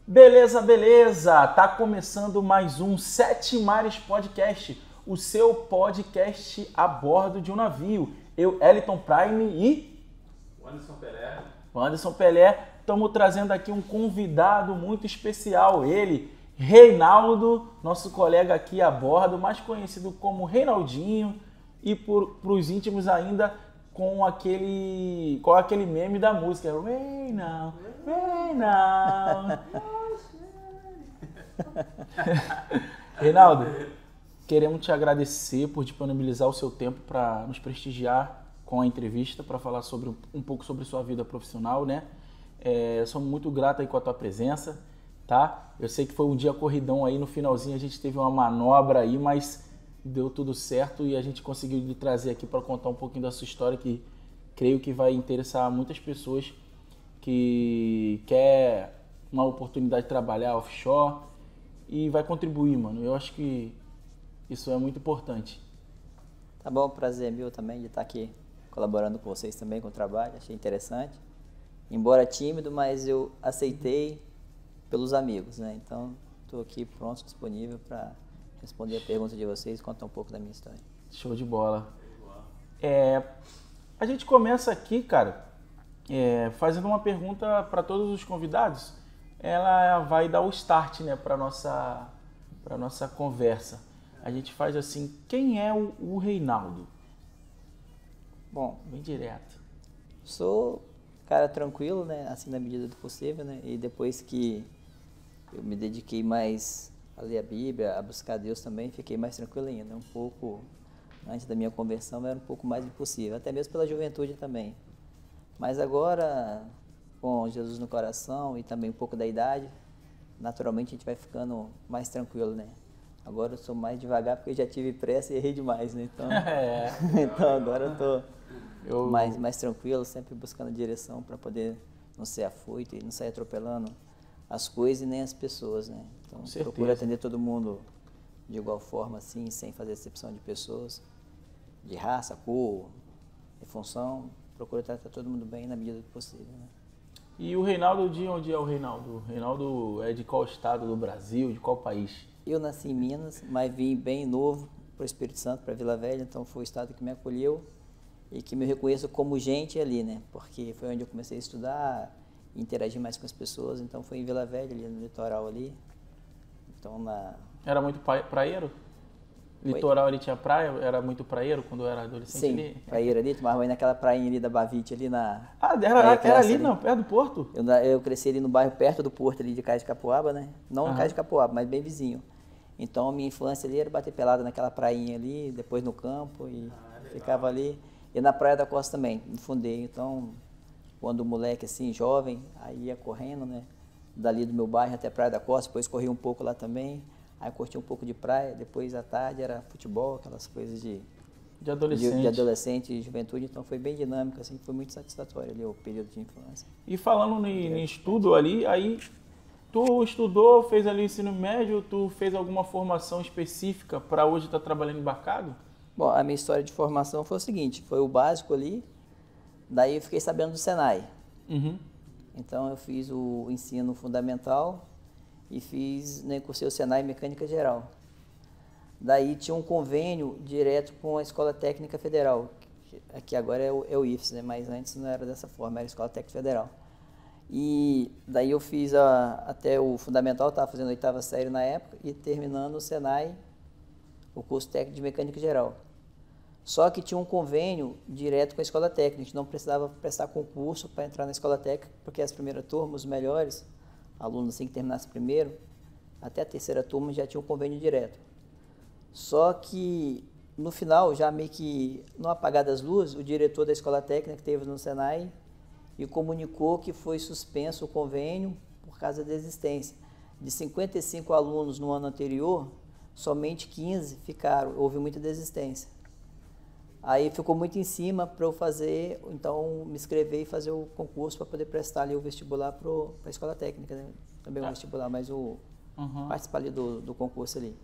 Beleza, beleza! Tá começando mais um Sete Mares Podcast, o seu podcast a bordo de um navio. Eu, Eliton Prime e... Anderson Pelé. Estamos trazendo aqui um convidado muito especial, ele, Reinaldo, nosso colega aqui a bordo, mais conhecido como Reinaldinho, e para os íntimos ainda com aquele meme da música, Reinaldo, Reinaldo. Reinaldo, queremos te agradecer por disponibilizar o seu tempo para nos prestigiar com a entrevista, para falar um pouco sobre sua vida profissional, né? Eu sou muito grato aí com a tua presença, tá? Eu sei que foi um dia corridão aí, no finalzinho a gente teve uma manobra aí, mas deu tudo certo e a gente conseguiu lhe trazer aqui para contar um pouquinho da sua história, que creio que vai interessar muitas pessoas que quer uma oportunidade de trabalhar offshore e vai contribuir, mano. Eu acho que isso é muito importante. Tá bom, prazer meu também de estar aqui colaborando com vocês também com o trabalho, achei interessante. Embora tímido, mas eu aceitei pelos amigos, né? Então, estou aqui pronto, disponível para responder a pergunta de vocês e contar um pouco da minha história. Show de bola. A gente começa aqui, cara, fazendo uma pergunta para todos os convidados. Ela vai dar o start, né, para nossa conversa. A gente faz assim, quem é o Reinaldo? Bom, bem direto. Sou cara tranquilo, né, assim na medida do possível, né, e depois que eu me dediquei mais a ler a Bíblia, a buscar Deus também, fiquei mais tranquilo ainda, um pouco, antes da minha conversão era um pouco mais impossível, até mesmo pela juventude também, mas agora, com Jesus no coração e também um pouco da idade, naturalmente a gente vai ficando mais tranquilo, né, agora eu sou mais devagar porque eu já tive pressa e errei demais, né, então, então agora eu tô mais tranquilo, sempre buscando direção para poder não ser afoito e não sair atropelando as coisas e nem as pessoas, né? Então, procuro atender todo mundo de igual forma, assim, sem fazer exceção de pessoas, de raça, cor, de função. Procuro tratar todo mundo bem na medida do possível, né? E o Reinaldo, de onde é o Reinaldo? O Reinaldo é de qual estado do Brasil, de qual país? Eu nasci em Minas, mas vim bem novo para o Espírito Santo, para Vila Velha, então foi o estado que me acolheu e que me reconheço como gente ali, né? Porque foi onde eu comecei a estudar, interagir mais com as pessoas, então foi em Vila Velha, ali no litoral ali. Então Era muito praieiro? Litoral ali tinha praia? Era muito praieiro quando eu era adolescente? Sim, ali? praieiro ali, tomava banho naquela prainha ali da Bavite ali na... Era ali, não, perto do porto? Eu cresci ali no bairro perto do porto ali de Cais de Capoaba, né? Não no Cais de Capoaba, mas bem vizinho. Então a minha infância ali era bater pelada naquela prainha ali, depois no campo e ficava ali. E na Praia da Costa também, me fundei. Então, quando o moleque assim, jovem, aí ia correndo, né? Dali do meu bairro até a Praia da Costa, depois corri um pouco lá também. Aí curti um pouco de praia, depois à tarde era futebol, aquelas coisas de adolescente e juventude. Então foi bem dinâmico, assim, foi muito satisfatório ali o período de infância. E falando em estudo ali, aí tu estudou, fez ali ensino médio, tu fez alguma formação específica para hoje estar trabalhando embarcado? Bom, a minha história de formação foi o seguinte, foi o básico ali, daí eu fiquei sabendo do Senai. Uhum. Então eu fiz o ensino fundamental e cursei o Senai Mecânica Geral. Daí tinha um convênio direto com a Escola Técnica Federal, que agora é o IFES, né? Mas antes não era dessa forma, era a Escola Técnica Federal. E daí eu fiz até o fundamental, estava fazendo a 8ª série na época, e terminando o Senai, o curso técnico de mecânica geral. Só que tinha um convênio direto com a escola técnica, a gente não precisava prestar concurso para entrar na escola técnica, porque as primeiras turmas, os melhores, alunos assim que terminasse primeiro, até a 3ª turma já tinha um convênio direto. Só que no final, já meio que no apagar das luzes, o diretor da escola técnica que teve no Senai e comunicou que foi suspenso o convênio por causa da desistência. De 55 alunos no ano anterior, somente 15 ficaram, houve muita desistência. Aí ficou muito em cima para eu fazer, então me inscrever e fazer o concurso para poder prestar ali o vestibular para a escola técnica, né? Também o vestibular, mas participar ali do concurso ali.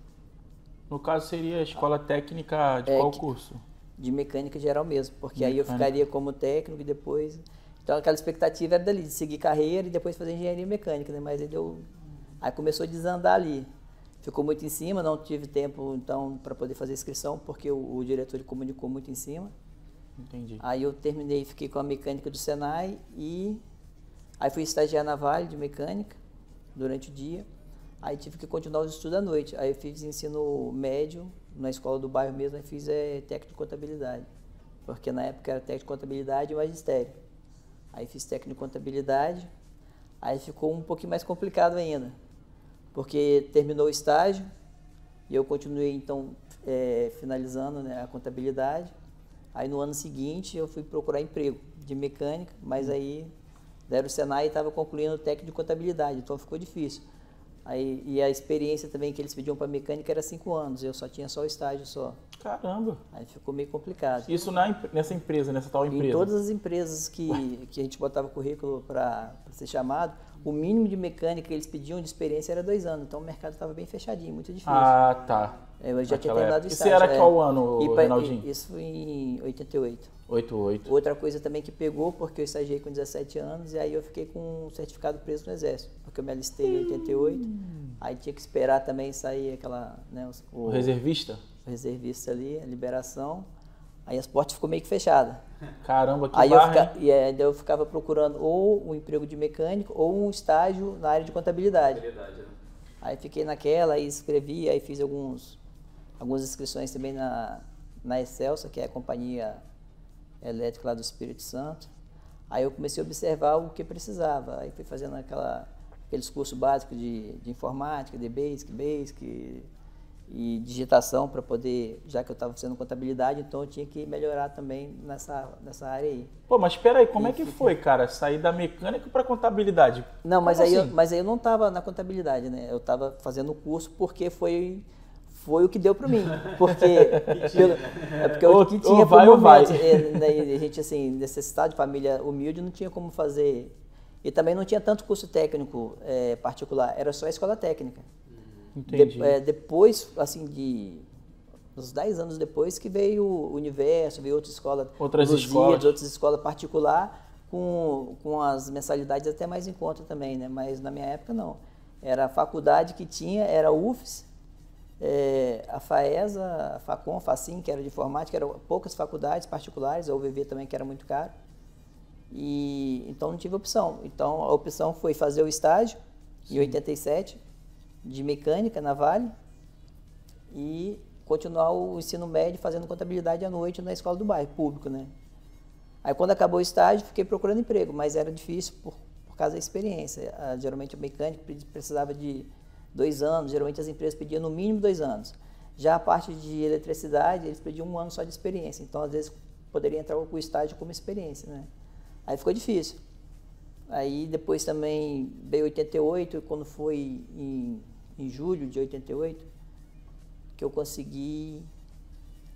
No caso seria a escola técnica de qual curso? De mecânica geral mesmo, porque aí eu ficaria como técnico e depois... Então aquela expectativa era dali, de seguir carreira e depois fazer engenharia mecânica, né? Mas aí deu Aí começou a desandar ali. Ficou muito em cima, não tive tempo então para poder fazer inscrição, porque o diretor ele comunicou muito em cima. Entendi. Aí eu terminei, fiquei com a mecânica do Senai e aí fui estagiar na Vale de mecânica durante o dia. Aí tive que continuar os estudos à noite. Aí eu fiz ensino médio na escola do bairro mesmo, aí fiz técnico de contabilidade. Porque na época era técnico de contabilidade e magistério. Aí fiz técnico de contabilidade, aí ficou um pouquinho mais complicado ainda. Porque terminou o estágio e eu continuei então finalizando, né, a contabilidade. Aí no ano seguinte eu fui procurar emprego de mecânica, mas aí deram o Senai e estava concluindo o técnico de contabilidade, então ficou difícil. Aí, e a experiência também que eles pediam para mecânica era 5 anos, eu só tinha só o estágio só. Caramba! Aí ficou meio complicado. Isso nessa empresa, nessa tal empresa? Em todas as empresas que a gente botava currículo para ser chamado, o mínimo de mecânica que eles pediam de experiência era 2 anos, então o mercado estava bem fechadinho, muito difícil. Ah, tá. Eu já tinha terminado o Isso estágio. era qual ano, Reinaldinho? Isso foi em 88. 88. Outra coisa também que pegou, porque eu estagiei com 17 anos e aí eu fiquei com um certificado preso no Exército, porque eu me alistei em 88, aí tinha que esperar também sair aquela, né, o reservista? O reservista ali, a liberação, aí as portas ficou meio que fechadas. Caramba, que aí barra, eu ficava procurando ou um emprego de mecânico ou um estágio na área de contabilidade. Aí fiquei naquela, aí escrevi, aí fiz algumas inscrições também na Excelsa, que é a companhia elétrica lá do Espírito Santo. Aí eu comecei a observar o que precisava. Aí fui fazendo aqueles cursos básicos de informática, de Basic e digitação para poder, já que eu estava fazendo contabilidade, então eu tinha que melhorar também nessa área aí. Pô, mas espera aí, como é que foi, cara, sair da mecânica para contabilidade? Não, mas assim? mas aí eu não estava na contabilidade, né? Eu estava fazendo o curso porque foi o que deu para mim, porque o que tinha vai ou vai. A gente assim, necessidade de família humilde, não tinha como fazer, e também não tinha tanto curso técnico particular, era só a escola técnica. Entendi. Depois, assim, uns 10 anos depois que veio o Universo, veio outras escolas particular com as mensalidades até mais em conta também, né? Mas na minha época não, era a faculdade que tinha, era a UFES, a FAESA, a FACOM, a FACIM, que era de informática, eram poucas faculdades particulares, a UVV também, que era muito caro, e então não tive opção. Então a opção foi fazer o estágio, em 87, de mecânica na Vale, e continuar o ensino médio fazendo contabilidade à noite na escola do bairro, público, né? Aí quando acabou o estágio, fiquei procurando emprego, mas era difícil por causa da experiência. Geralmente o mecânico precisava de 2 anos, geralmente as empresas pediam no mínimo 2 anos. Já a parte de eletricidade, eles pediam 1 ano só de experiência, então às vezes poderia entrar com o estágio como experiência, né? Aí ficou difícil. Aí depois também veio 88, quando foi em julho de 88, que eu consegui,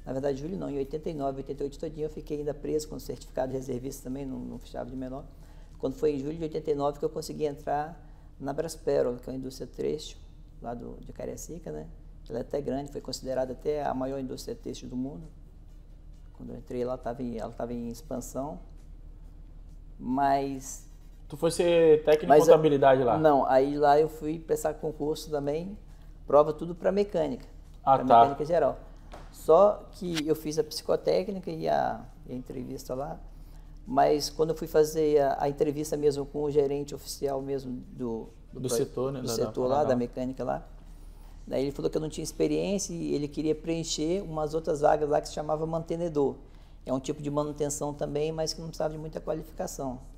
na verdade julho não, em 89, 88 todinho eu fiquei ainda preso com o certificado de reservista também, não fechava de menor. Quando foi em julho de 89 que eu consegui entrar na Brasperol, que é uma indústria têxtil, lá de Cariacica, né? Ela é até grande, foi considerada até a maior indústria têxtil do mundo. Quando eu entrei lá, ela estava em expansão, mas... Tu foi ser técnico de contabilidade lá? Não, aí lá eu fui prestar concurso também, prova tudo para mecânica, para tá. mecânica geral. Só que eu fiz a psicotécnica e a entrevista lá, mas quando eu fui fazer a entrevista mesmo com o gerente oficial mesmo do setor, né? Do setor lá, da mecânica lá, daí ele falou que eu não tinha experiência e ele queria preencher umas outras vagas lá que se chamava mantenedor. É um tipo de manutenção também, mas que não precisava de muita qualificação.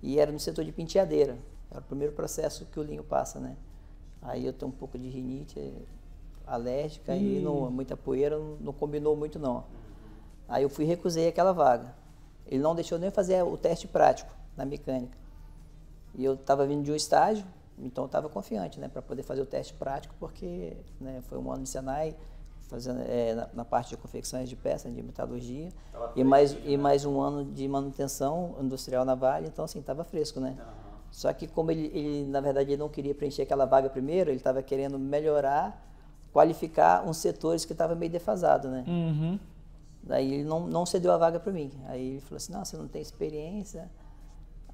E era no setor de penteadeira. Era o primeiro processo que o linho passa, né? Aí eu tenho um pouco de rinite alérgica e muita poeira, não combinou muito não. Aí eu recusei aquela vaga. Ele não deixou nem fazer o teste prático na mecânica. E eu estava vindo de um estágio, então eu estava confiante, né, para poder fazer o teste prático, porque, né, foi 1 ano de Senai, fazendo na parte de confecções de peças, de metalurgia, e mais 1 ano de manutenção industrial na Vale, então assim, estava fresco, né? Só que como ele, na verdade, ele não queria preencher aquela vaga primeiro, ele estava querendo melhorar, qualificar uns setores que estavam meio defasados, né? Daí ele não cedeu a vaga para mim. Aí ele falou assim, não, você não tem experiência.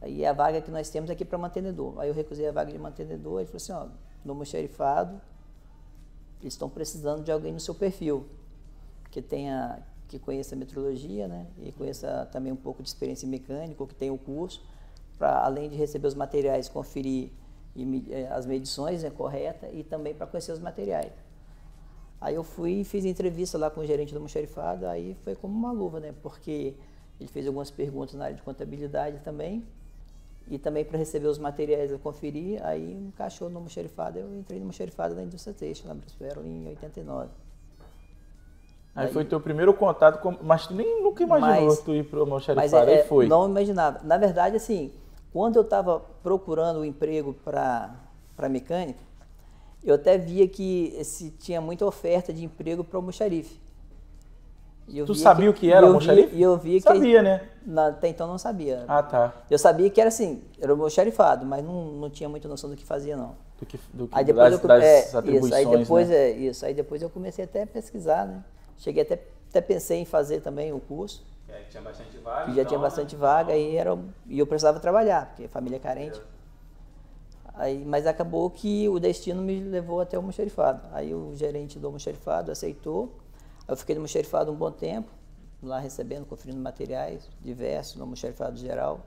Aí a vaga que nós temos é aqui para mantenedor. Aí eu recusei a vaga de mantenedor, ele falou assim, ó, no almoxarifado, eles estão precisando de alguém no seu perfil, que conheça metrologia, né, e conheça também um pouco de experiência mecânica, que tenha o curso, para além de receber os materiais, conferir as medições, né, corretas, e também para conhecer os materiais. Aí eu fui e fiz entrevista lá com o gerente do almoxarifado, aí foi como uma luva, né, porque ele fez algumas perguntas na área de contabilidade também, e também para receber os materiais eu conferi, aí encaixou no almoxarifado, eu entrei no almoxarifado da indústria têxtil, na Brasfero, em 89. Aí foi teu primeiro contato, mas tu nunca imaginou tu ir para o almoxarifado, aí foi? Não imaginava. Na verdade, assim, quando eu estava procurando um emprego para mecânica, eu até via que tinha muita oferta de emprego para o almoxarife. Tu sabia o que era almoxarife? E eu via que... Sabia, né? Até então não sabia. Ah, tá. Eu sabia que era assim, era almoxarifado, mas não tinha muita noção do que fazia, não. Aí depois das atribuições, isso, aí depois eu comecei até a pesquisar, né? Cheguei até pensei em fazer também o curso. Que tinha bastante vaga. Que já tinha bastante vaga e eu precisava trabalhar, porque família carente. Aí, mas acabou que o destino me levou até o almoxarifado. Aí o gerente do almoxarifado aceitou. Aí eu fiquei no almoxarifado um bom tempo, lá recebendo, conferindo materiais diversos no almoxarifado geral.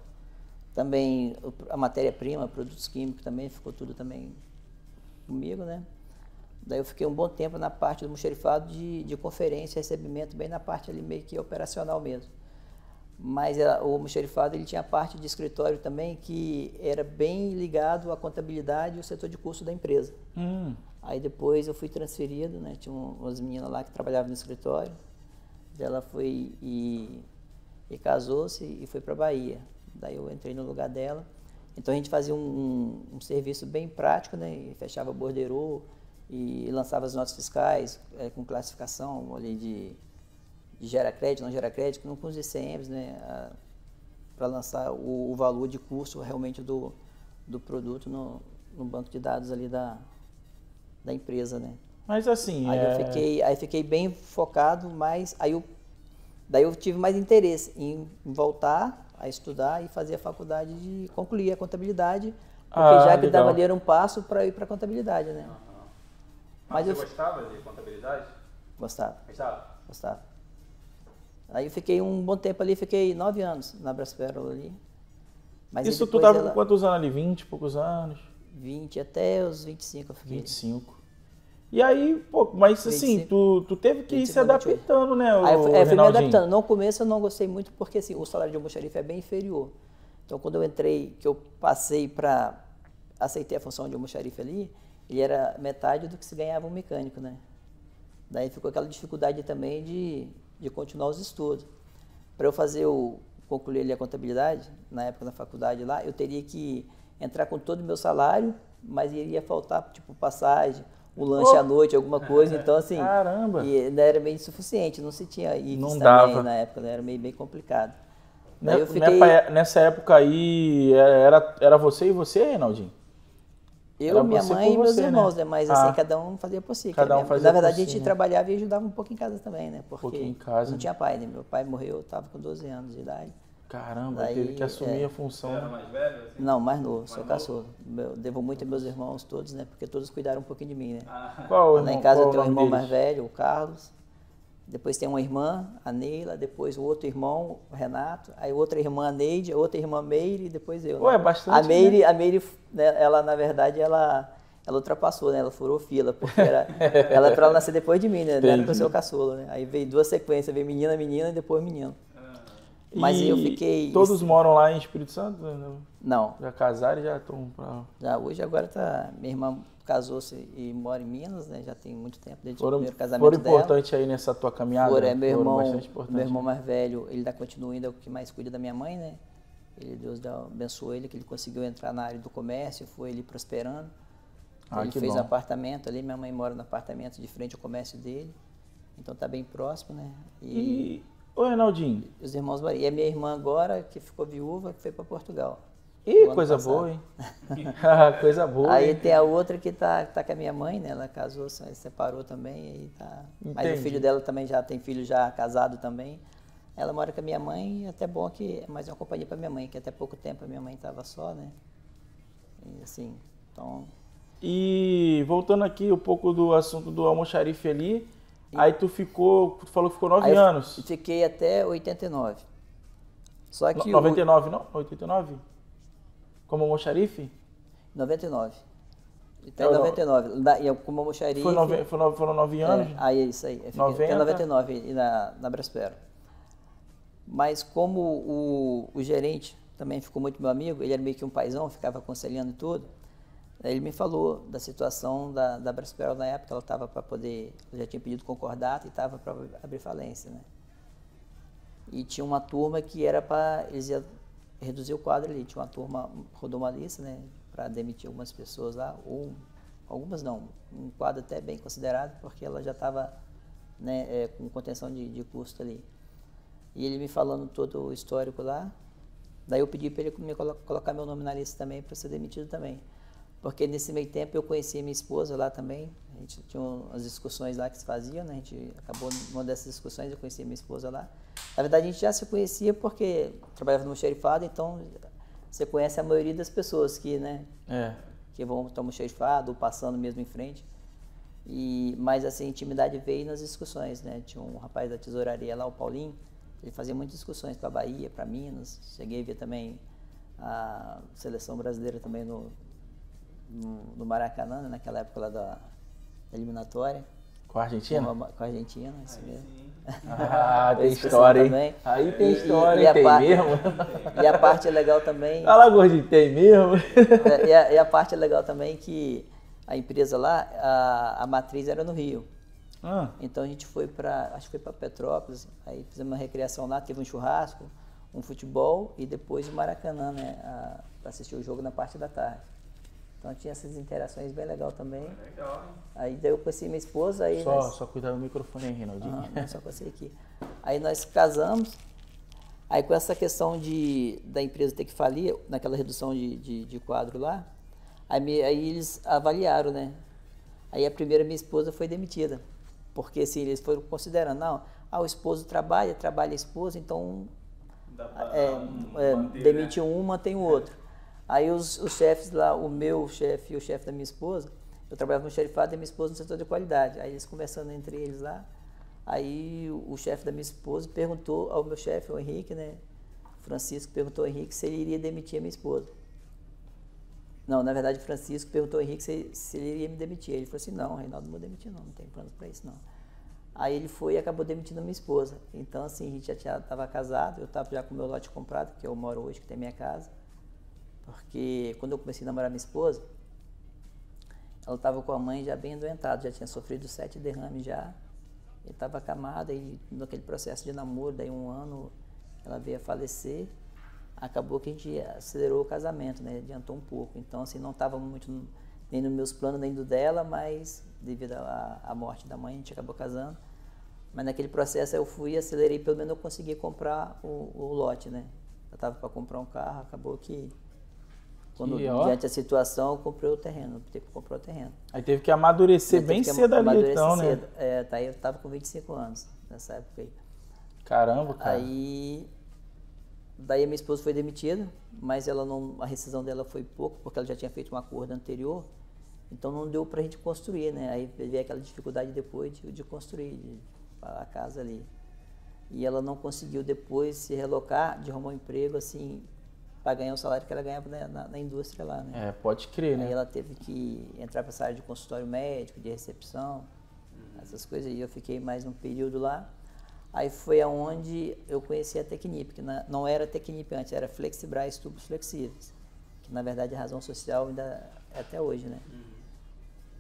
Também a matéria-prima, produtos químicos também, ficou tudo também comigo, né? Daí eu fiquei um bom tempo na parte do almoxarifado de conferência, recebimento, bem na parte ali meio que operacional mesmo. Mas o almoxarifado ele tinha a parte de escritório também que era bem ligado à contabilidade e o setor de custo da empresa. Aí depois eu fui transferido, né? Tinha umas meninas lá que trabalhavam no escritório. Ela foi e casou-se e foi para a Bahia. Daí eu entrei no lugar dela. Então a gente fazia um serviço bem prático, né? E fechava borderô e lançava as notas fiscais com classificação ali de gera crédito, não gera crédito, com os ICMs, né? Para lançar o valor de custo realmente do produto no banco de dados ali da empresa, né? Mas assim... Aí fiquei bem focado, mas daí eu tive mais interesse em voltar a estudar e fazer a faculdade de concluir a contabilidade, porque já que dava ali era um passo para ir para a contabilidade, né? Mas você gostava de contabilidade? Gostava. Gostava? Aí eu fiquei um bom tempo ali, fiquei 9 anos na Brasfero ali. Mas isso tu estava com quantos anos ali? 20 e poucos anos? 20 até os 25 eu fiquei. 25. E aí, pô, mas 25, assim, tu teve que ir se adaptando, né, aí fui me adaptando. No começo eu não gostei muito porque assim, o salário de almoxarife é bem inferior. Então quando eu entrei, que eu passei aceitei a função de almoxarife ali, ele era metade do que se ganhava um mecânico, né? Daí ficou aquela dificuldade também de continuar os estudos. Para eu concluir ali a contabilidade, na época da faculdade lá, eu teria que entrar com todo o meu salário, mas iria faltar, tipo, passagem, um lanche à noite, alguma coisa. Então, assim, caramba. E ainda era meio insuficiente, não se tinha IFES não também dava. Na época, né? Era meio bem complicado. Daí nessa época aí, era você e você, Reinaldinho? Eu, minha mãe e meus irmãos, né? Mas assim, cada um fazia por si. Cada um fazia Na verdade, por si, a gente né? trabalhava e ajudava um pouco em casa também, né? Porque pouquinho em casa. não tinha pai, né? Meu pai morreu, eu estava com 12 anos de idade. Caramba, teve que assumir a função. Você era mais velho? Assim? Não, mais novo, sou caçula. Devo muito a meus irmãos todos, né? Porque todos cuidaram um pouquinho de mim, né? Qual Lá em casa eu tenho um irmão mais velho, o Carlos. Depois tem uma irmã, a Neila. Depois o outro irmão, o Renato. Aí outra irmã, a Neide. Outra irmã, Meire. E depois eu. Ué, né? bastante, a Meire, né, ela, na verdade, ela ultrapassou, né? Ela furou fila, porque ela para ela nascer depois de mim, né? Não era para eu ser o caçula, né? Aí veio 2 sequências, veio menina, menina e depois menino. Mas eu fiquei... Todos moram lá em Espírito Santo? Não. Já casaram e já estão pra... Já hoje agora tá... Minha irmã casou-se e mora em Minas, né? Já tem muito tempo, desde o primeiro casamento dela. Foram importantes aí nessa tua caminhada? Meu irmão mais velho, ele ainda continua ainda o que mais cuida da minha mãe, né? Deus abençoou ele, que ele conseguiu entrar na área do comércio, foi ele prosperando. Ele fez um apartamento ali, minha mãe mora no apartamento de frente ao comércio dele, então tá bem próximo, né? Ô, Reinaldinho. Os irmãos, e a minha irmã agora, que ficou viúva, que foi para Portugal. Ih, coisa boa, hein? Coisa boa. Aí hein? tem a outra que tá com a minha mãe, né? Ela casou, separou também, aí tá. Mas o filho dela também já tem filho já casado também. Ela mora com a minha mãe, e até bom que é mais uma companhia para minha mãe, que até pouco tempo a minha mãe estava só, né? E assim, então... E voltando aqui um pouco do assunto do almoxarife ali, aí tu falou que ficou 9 anos. Eu fiquei até 89. Só que 99 não? 89? Como almoxarife? 99. Até 99. Como almoxarife... Foram 9 anos? Aí é isso aí. Eu fiquei 90. até 99 na Braspero. Mas como o gerente também ficou muito meu amigo, ele era meio que um paizão, ficava aconselhando e tudo, aí ele me falou da situação da Braspero na época, ela estava para poder, eu já tinha pedido concordata e estava para abrir falência, né? E tinha uma turma que era para, eles iam reduzir o quadro ali, tinha uma turma, rodou uma lista, né, para demitir algumas pessoas lá, ou algumas não, um quadro até bem considerado, porque ela já estava, né, com contenção de custo ali. E ele me falando todo o histórico lá, daí eu pedi para ele me colocar meu nome na lista também, para ser demitido também. Porque nesse meio tempo eu conheci minha esposa lá também, a gente tinha umas discussões lá que se faziam, né? A gente acabou numa dessas discussões, eu conheci minha esposa lá. Na verdade a gente já se conhecia porque trabalhava no xerifado, então você conhece a maioria das pessoas que, né? Que vão tomar xerifado ou passando mesmo em frente. Mas assim, a intimidade veio nas discussões, né? Tinha um rapaz da tesouraria lá, o Paulinho, ele fazia muitas discussões para Bahia, para Minas. Cheguei a ver também a seleção brasileira também no Maracanã, né, naquela época lá da eliminatória. Com a Argentina? Com a Argentina, isso mesmo. Ah, tem história, hein? Aí tem história, tem mesmo? E a parte legal também... Fala, gordinho, tem mesmo? E a parte legal também que a empresa lá, a matriz era no Rio. Então a gente foi acho que foi para Petrópolis, aí fizemos uma recreação lá, teve um churrasco, um futebol e depois o Maracanã, né, para assistir o jogo na parte da tarde. Então tinha essas interações bem legal também. Legal, hein? Aí daí eu conheci minha esposa. Aí só cuidar do microfone aí, Reinaldinho. Só conheci aqui. Aí nós casamos, aí com essa questão da empresa ter que falir, naquela redução de quadro lá, aí eles avaliaram, né? Aí a primeira minha esposa foi demitida. Porque assim, eles foram considerando, não, o esposo trabalha a esposa, então demite um, mantém o outro. Aí os chefes lá, o meu chefe e o chefe da minha esposa, eu trabalhava no xerifado e minha esposa no setor de qualidade. Aí eles conversando entre eles lá, aí o chefe da minha esposa perguntou ao meu chefe, o Henrique, né, Francisco, perguntou ao Henrique se ele iria demitir a minha esposa. Não, na verdade, Francisco perguntou ao Henrique se ele iria me demitir. Ele falou assim, não, Reinaldo, não vou demitir não tem plano para isso não. Aí ele foi e acabou demitindo a minha esposa. Então assim, a gente já estava casado, eu estava já com o meu lote comprado, que eu moro hoje, que tem minha casa. Porque quando eu comecei a namorar minha esposa, ela estava com a mãe já bem adoentada, já tinha sofrido 7 derrames já, e estava acamada, e naquele processo de namoro, daí 1 ano, ela veio a falecer, acabou que a gente acelerou o casamento, né, adiantou um pouco, então assim, não estava muito nem nos meus planos, nem do dela, mas devido à morte da mãe, a gente acabou casando, mas naquele processo eu fui e acelerei, pelo menos eu consegui comprar o lote, né, eu estava para comprar um carro, acabou que diante da situação, eu comprei o terreno, teve que comprar o terreno. Aí teve que amadurecer bem cedo ali, então, né? Daí eu estava com 25 anos, nessa época aí. Caramba, cara. Daí a minha esposa foi demitida, mas a rescisão dela foi pouco, porque ela já tinha feito um acordo anterior, então não deu pra gente construir, né? Aí veio aquela dificuldade depois de construir a casa ali. E ela não conseguiu depois se relocar, de arrumar um emprego, assim, para ganhar o salário que ela ganhava na indústria lá, né? Pode crer, né? Aí ela teve que entrar para essa área de consultório médico, de recepção, essas coisas, e eu fiquei mais um período lá. Aí foi aonde eu conheci a Tecnip, que não era Tecnip antes, era Flexibras Tubos Flexíveis, que na verdade a razão social ainda é até hoje, né?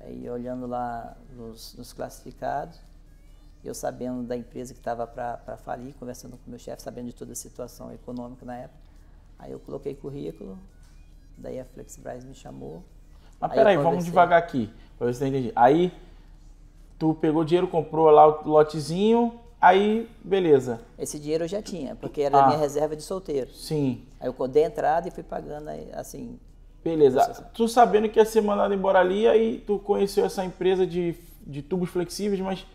Aí olhando lá nos classificados, eu sabendo da empresa que estava para falir, conversando com o meu chefe, sabendo de toda a situação econômica na época, aí eu coloquei currículo, daí a Flexibras me chamou. Mas peraí, vamos devagar aqui, pra ver se eu entendi. Aí, tu pegou dinheiro, comprou lá o lotezinho, aí, beleza. Esse dinheiro eu já tinha, porque era a minha reserva de solteiro. Sim. Aí eu dei a entrada e fui pagando, assim... Beleza. Tu sabendo que ia ser mandado embora ali, aí tu conheceu essa empresa de tubos flexíveis, mas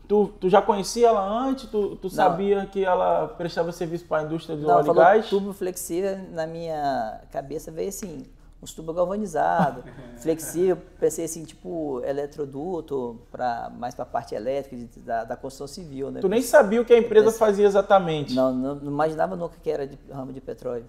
Tu já conhecia ela antes? Tu sabia que ela prestava serviço para a indústria do óleo e falou gás? tubo flexível, na minha cabeça veio assim, uns tubos galvanizados, flexível, pensei assim, tipo eletroduto, mais para a parte elétrica da construção civil, né? Tu nem sabia o que a empresa fazia exatamente? Não imaginava nunca que era de ramo de petróleo.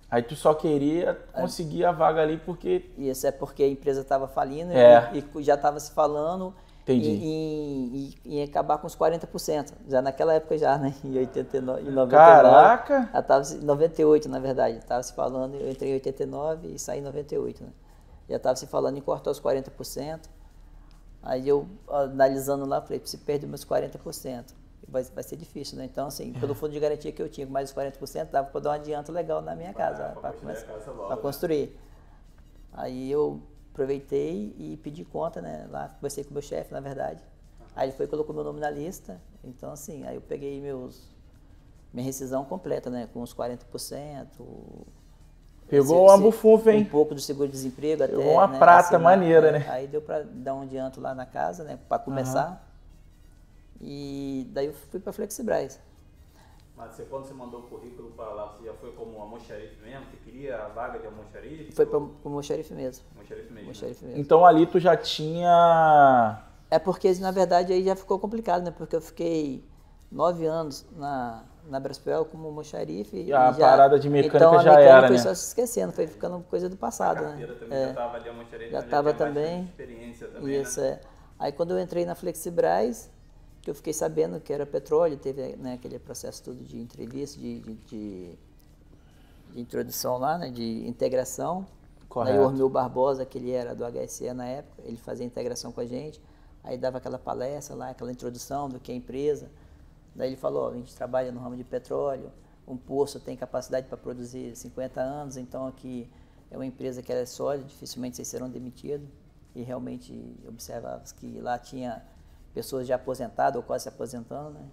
Aí tu só queria conseguir a vaga ali porque... Isso é porque a empresa estava falindo e já estava se falando em acabar com os 40%. Já naquela época já, né? Em 89, em 99. Caraca! Já estava em 98, na verdade. Estava se falando, eu entrei em 89 e saí em 98, né? Já estava se falando em cortar os 40%. Aí eu, analisando lá, falei, se perder meus 40%, vai ser difícil, né? Então, assim, pelo fundo de garantia que eu tinha, com mais os 40%, dava para dar um adianto legal na minha casa, para construir. Aí eu aproveitei e pedi conta, né? Lá conversei com o meu chefe, na verdade. Aí ele foi e colocou meu nome na lista. Então, assim, aí eu peguei minha rescisão completa, né? Com os 40%. Pegou uma bufunfa, hein? Um pouco do seguro-desemprego até. Pegou uma prata maneira, né? Aí deu para dar um adianto lá na casa, né? Para começar. E daí eu fui para Flexibras. Mas quando você mandou o currículo para lá, você já foi como almoxarife mesmo? Você queria a vaga de almoxarife? Foi como almoxarife mesmo. Almoxarife mesmo. Então ali tu já tinha... É porque, na verdade, aí já ficou complicado, né? Porque eu fiquei 9 anos na Brasfuel como almoxarife. E a parada de mecânica então, já mecânica era, foi né? só se esquecendo, foi ficando coisa do passado, né? Também já estava ali almoxarife, já estava também. Experiência também, Isso, né? Aí quando eu entrei na Flexibras, que eu fiquei sabendo que era petróleo, teve, né, aquele processo todo de entrevista, de introdução lá, né, de integração. Correto. Aí o Ormil Barbosa, que ele era do HSE na época, ele fazia integração com a gente, aí dava aquela palestra lá, aquela introdução do que é a empresa. Daí ele falou, a gente trabalha no ramo de petróleo, um poço tem capacidade para produzir 50 anos, então aqui é uma empresa que é sólida, dificilmente vocês serão demitidos. E realmente observa que lá tinha pessoas já aposentadas ou quase se aposentando, né?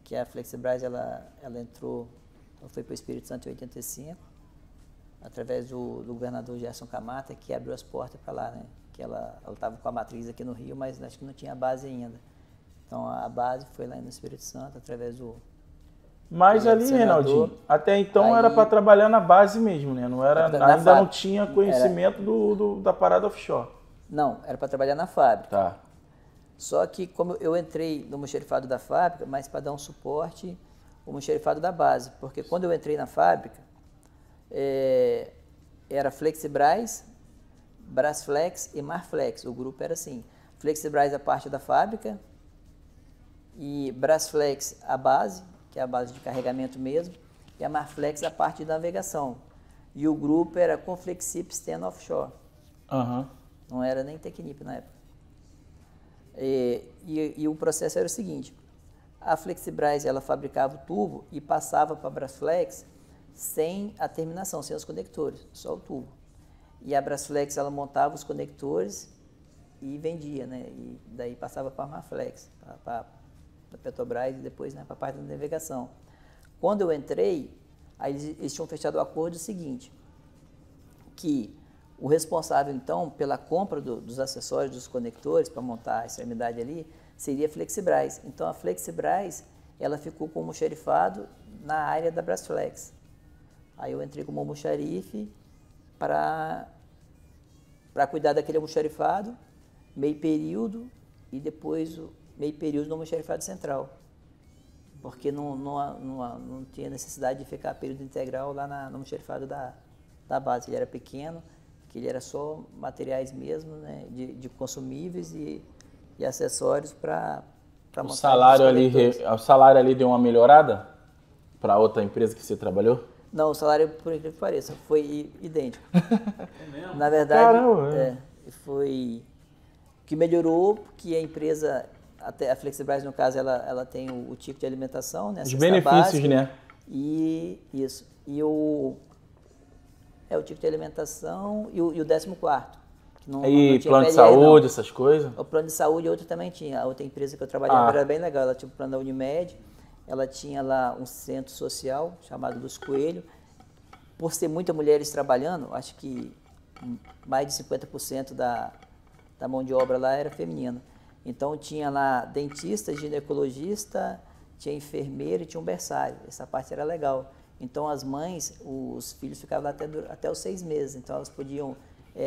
Que a Flexibras, ela entrou, ela foi para o Espírito Santo em 85, através do governador Gerson Camata, que abriu as portas para lá, né? Que ela estava com a matriz aqui no Rio, mas acho que não tinha base ainda. Então a base foi lá no Espírito Santo, através do... Mas ali, Reinaldinho, até então era para trabalhar na base mesmo, né? Não era, ainda não tinha conhecimento da parada offshore. Não, era para trabalhar na fábrica. Tá. Só que como eu entrei no almoxarifado da fábrica, mas para dar um suporte ao almoxarifado da base, porque quando eu entrei na fábrica, era Flexibras, Brasflex e Marflex, o grupo era assim, Flexibras a parte da fábrica e Brasflex a base, que é a base de carregamento mesmo, e a Marflex a parte de navegação. E o grupo era Conflexip Stena Offshore. Não era nem Tecnip na época. E o processo era o seguinte, a Flexibras ela fabricava o tubo e passava para a Brasflex sem a terminação, sem os conectores, só o tubo. E a Brasflex ela montava os conectores e vendia, né? E daí passava para a Marflex, para a Petrobras e depois, né, para a parte da navegação. Quando eu entrei, aí eles tinham fechado o acordo seguinte, que o responsável, então, pela compra dos acessórios dos conectores para montar a extremidade ali, seria a Flexibras. Então, a Flexibras, ela ficou com o almoxarifado na área da Brasflex. Aí eu entrei como almoxarife para cuidar daquele almoxarifado, meio período, e depois meio período no almoxarifado central. Porque não tinha necessidade de ficar período integral lá no almoxarifado da base. Ele era pequeno, que ele era só materiais mesmo, né, de consumíveis e acessórios para montar o salário ali deu uma melhorada para outra empresa que você trabalhou? Não, o salário, por incrível que pareça, foi idêntico. É mesmo? Na verdade, caramba, foi que melhorou, porque a empresa, até a Flexibras, no caso, ela tem o tipo de alimentação, né? Os benefícios, básica, né? E isso. E o tipo de alimentação e o 14º. E plano de saúde, essas coisas? O plano de saúde, outra também tinha. A outra empresa que eu trabalhava era bem legal. Ela tinha o plano da Unimed, ela tinha lá um centro social chamado Dos Coelhos. Por ser muitas mulheres trabalhando, acho que mais de 50% da mão de obra lá era feminina. Então tinha lá dentista, ginecologista, tinha enfermeira e tinha um berçário. Essa parte era legal. Então as mães, os filhos ficavam lá até os 6 meses. Então elas podiam,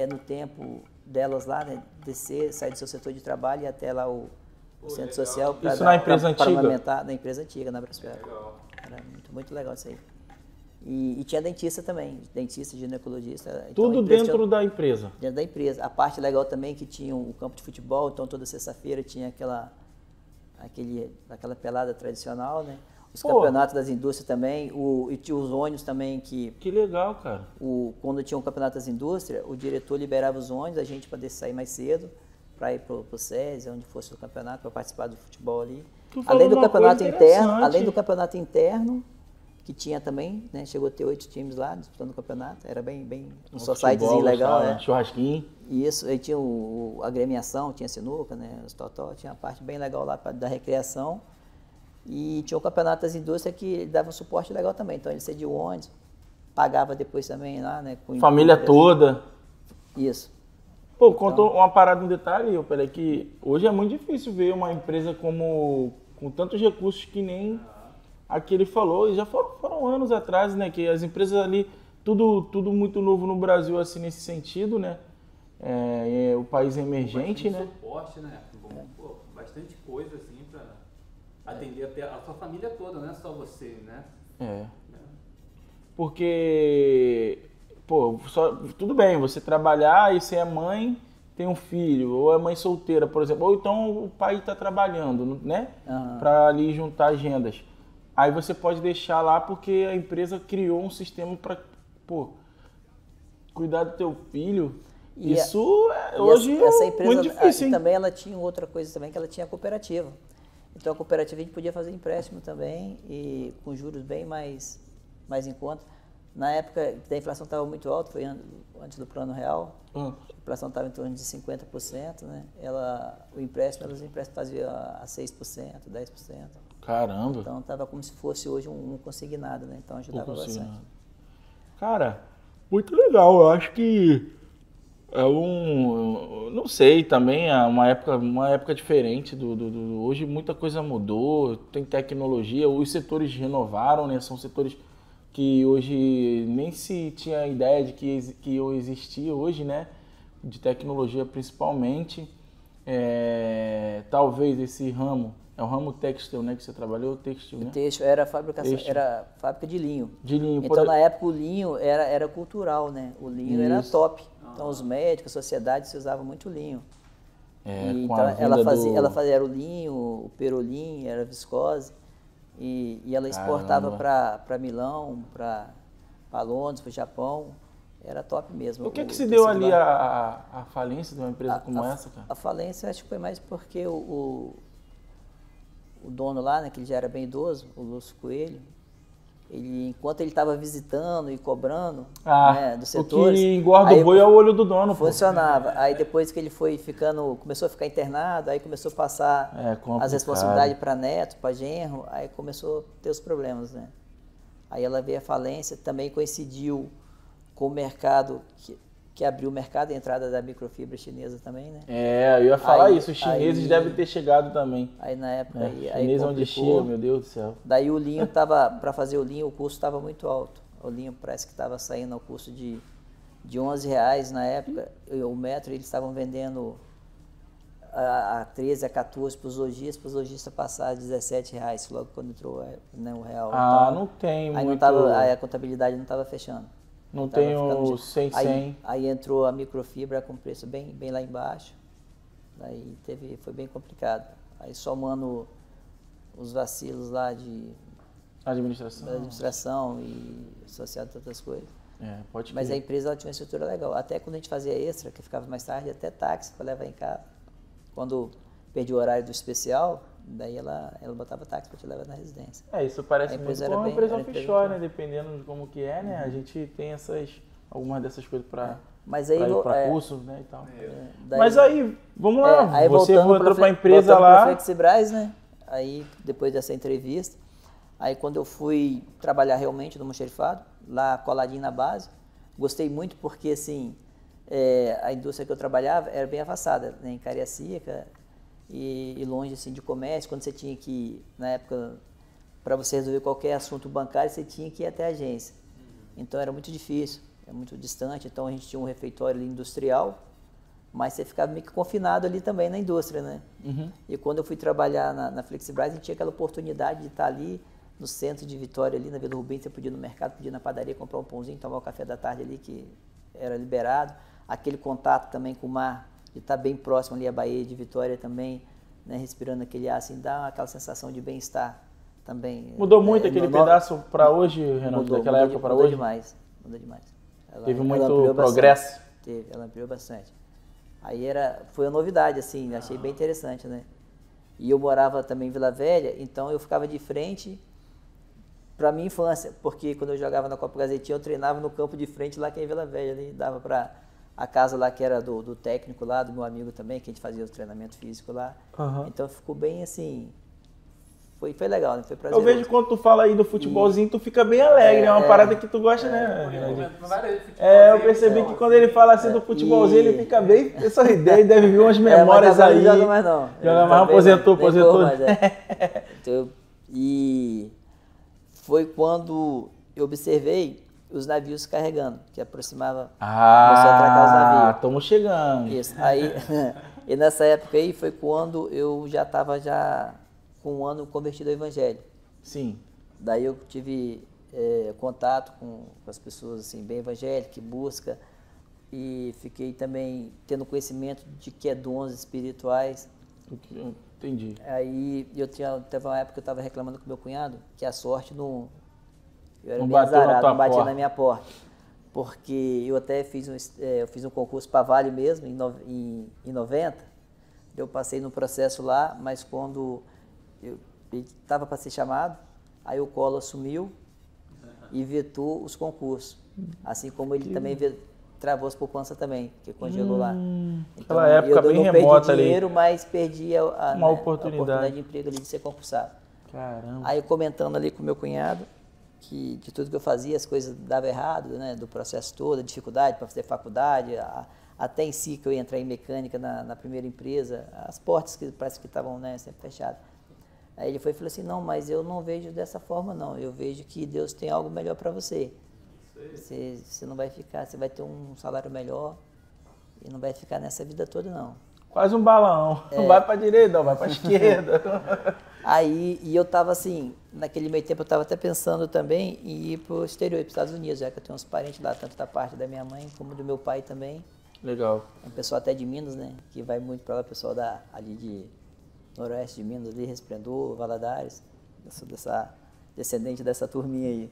no tempo delas lá, né, descer, sair do seu setor de trabalho e ir até lá o centro social para isso na empresa antiga? amamentar, na empresa antiga, na Brasfera. Era muito, muito legal isso aí. E tinha dentista também, dentista, ginecologista. Então, Tudo dentro da empresa? Dentro da empresa. A parte legal também que tinha o campo de futebol, então toda sexta-feira tinha aquela pelada tradicional, né? Os campeonatos das indústrias também, e tinha os ônibus também que... Que legal, cara. Quando tinha um campeonato das indústrias, o diretor liberava os ônibus, a gente poder sair mais cedo para ir pro SESI, onde fosse o campeonato, para participar do futebol ali. Além do campeonato interno, que tinha também, né? Chegou a ter 8 times lá disputando o campeonato, era bem um societyzinho legal, né? Churrasquinho. Isso, aí tinha a agremiação, tinha sinuca, né? Os totó, tinha uma parte bem legal lá da recreação. E tinha o campeonato das indústrias que dava um suporte legal também. Então ele cedia o ônibus, pagava depois também lá, né? Com família toda. Isso. Pô, contou uma parada, um detalhe, peraí, que hoje é muito difícil ver uma empresa com tantos recursos que nem a que ele falou. E já foram anos atrás, né? Que as empresas ali, tudo muito novo no Brasil, assim, nesse sentido, né? O país é emergente, né? Suporte, né? Pô, bastante coisa, assim, pra atender até a sua família toda, não é só você, né? Porque, pô, tudo bem, você trabalhar e você é mãe, tem um filho, ou é mãe solteira, por exemplo, ou então o pai está trabalhando, né? Para ali juntar agendas. Aí você pode deixar lá porque a empresa criou um sistema para, pô, cuidar do teu filho. Hoje essa empresa, muito difícil, hein? Também ela tinha outra coisa também, que ela tinha cooperativa. Então a cooperativa a gente podia fazer empréstimo também e com juros bem mais em conta. Na época que a inflação estava muito alta, foi antes do Plano Real, a inflação estava em torno de 50%, né? O empréstimo, elas faziam a 6%, 10%. Caramba! Então estava como se fosse hoje um consignado, né? Então ajudava bastante. Cara, muito legal, eu acho que não sei, também é uma época diferente hoje muita coisa mudou, tem tecnologia, os setores renovaram, né? São setores que hoje nem se tinha ideia de que iam existir hoje, né? De tecnologia principalmente. Talvez esse ramo, é o ramo têxtil, né? Que você trabalhou, têxtil, né? Têxtil, era fábrica de linho. De linho. Então na época o linho era cultural, né? O linho era top. Então os médicos, a sociedade se usava muito linho. Então ela fazia era o linho, o perolim, era viscose. E ela exportava para Milão, para Londres, para o Japão. Era top mesmo. O que se deu ali a falência de uma empresa como essa, cara? A falência acho que foi mais porque o dono lá, né, que ele já era bem idoso, o Lúcio Coelho, enquanto ele estava visitando e cobrando, né, dos setores... O que engorda o boi é o olho do dono. Funcionava. Aí depois que ele começou a ficar internado, aí começou a passar as responsabilidades para neto, para genro, aí começou a ter os problemas, né? Aí ela veio a falência, também coincidiu com o mercado, que abriu o mercado, a entrada da microfibra chinesa também, né? Eu ia falar isso, os chineses devem ter chegado também. Aí na época... Chinês onde chega, meu Deus do céu. Daí o linho para fazer o linho, o custo estava muito alto. O linho parece que estava saindo ao custo de R$11 na época. O metro eles estavam vendendo a 13, a 14 para os lojistas passar a R$17, logo quando entrou, né, o real. Então, não tem aí muito... a contabilidade não estava fechando. Não tem o 100. Aí entrou a microfibra com preço bem lá embaixo. Aí foi bem complicado. Aí somando os vacilos lá de administração e associado a outras coisas. Pode Mas a empresa ela tinha uma estrutura legal. Até quando a gente fazia extra, que ficava mais tarde, até táxi para levar em casa. Quando perdi o horário do especial, daí ela botava táxi para te levar na residência. Isso parece muito com uma empresa offshore, né? Dependendo de como que é, né? A gente tem algumas dessas coisas para cursos, né, e tal. Mas aí, vamos lá, aí você entrou para a empresa lá... Voltando para a Flexibras, né? Aí, depois dessa entrevista, aí quando eu fui trabalhar realmente no almoxarifado, lá coladinho na base, gostei muito porque, assim, a indústria que eu trabalhava era bem afastada, né? Em Cariacica. e longe assim, de comércio. Quando você tinha que, na época, para você resolver qualquer assunto bancário, você tinha que ir até a agência. Então era muito difícil, é muito distante. Então a gente tinha um refeitório ali industrial, mas você ficava meio que confinado ali também na indústria, né? E quando eu fui trabalhar na Flexibras, a gente tinha aquela oportunidade de estar ali no centro de Vitória, ali na Vila Rubim. Você podia ir no mercado, podia ir na padaria, comprar um pãozinho, tomar o café da tarde ali, que era liberado. Aquele contato também com o mar, de estar bem próximo ali à Baía de Vitória também, né? Respirando aquele ar, assim, dá aquela sensação de bem-estar também. Mudou muito aquele pedaço para hoje, Renan, daquela época para hoje? Mudou demais. Teve muito progresso? Teve, ela ampliou bastante. Aí foi uma novidade, assim, achei bem interessante, né? E eu morava também em Vila Velha, então eu ficava de frente para minha infância, porque quando eu jogava na Copa Gazetinha, eu treinava no campo de frente lá que é em Vila Velha, ali, dava para a casa lá que era do técnico lá, do meu amigo também, que a gente fazia o treinamento físico lá. Então ficou bem assim, foi legal, né? Foi prazeroso. Eu vejo quando tu fala aí do futebolzinho, tu fica bem alegre, é uma parada que tu gosta, né? Eu percebi que quando ele fala assim do futebolzinho, ele fica bem sorridente, deve vir umas memórias aí. Não joga mais não. Joga mais, aposentou. Então, e foi quando eu observei os navios carregando, que aproximava, começou a atracar os navios. Estamos chegando. Isso, aí, e nessa época aí foi quando eu já estava com um ano convertido ao Evangelho. Sim. Daí eu tive contato com as pessoas assim, bem evangélicas, que busca, e fiquei também tendo conhecimento de que é dons espirituais. Entendi. Aí teve uma época que eu estava reclamando com meu cunhado que a sorte não batia na minha porta. Porque eu até fiz um concurso para Vale mesmo, em 90. Eu passei no processo lá, mas quando eu estava para ser chamado, aí o Collor assumiu e vetou os concursos. Assim como ele também travou as poupanças também, que congelou lá. Então, aquela época bem remota ali. Eu não perdi dinheiro, mas perdi uma oportunidade de emprego ali de ser concursado. Caramba. Aí comentando ali com o meu cunhado, que de tudo que eu fazia, as coisas davam errado, né? Do processo todo, a dificuldade para fazer faculdade, até em si que eu ia entrar em mecânica na primeira empresa, as portas que parece que estavam, né, sempre fechadas. Aí ele falou assim, não, mas eu não vejo dessa forma não, eu vejo que Deus tem algo melhor para você. Você não vai ficar, você vai ter um salário melhor e não vai ficar nessa vida toda não. Quase um balão, não vai para a direita, não vai para a esquerda. Aí, e eu estava assim, naquele meio tempo eu estava até pensando também em ir para o exterior, para os Estados Unidos, já que eu tenho uns parentes lá, tanto da parte da minha mãe como do meu pai também. Legal. É um pessoal até de Minas, né, que vai muito para lá, pessoal ali de noroeste de Minas, ali, Resplendor, Valadares, descendente dessa turminha aí.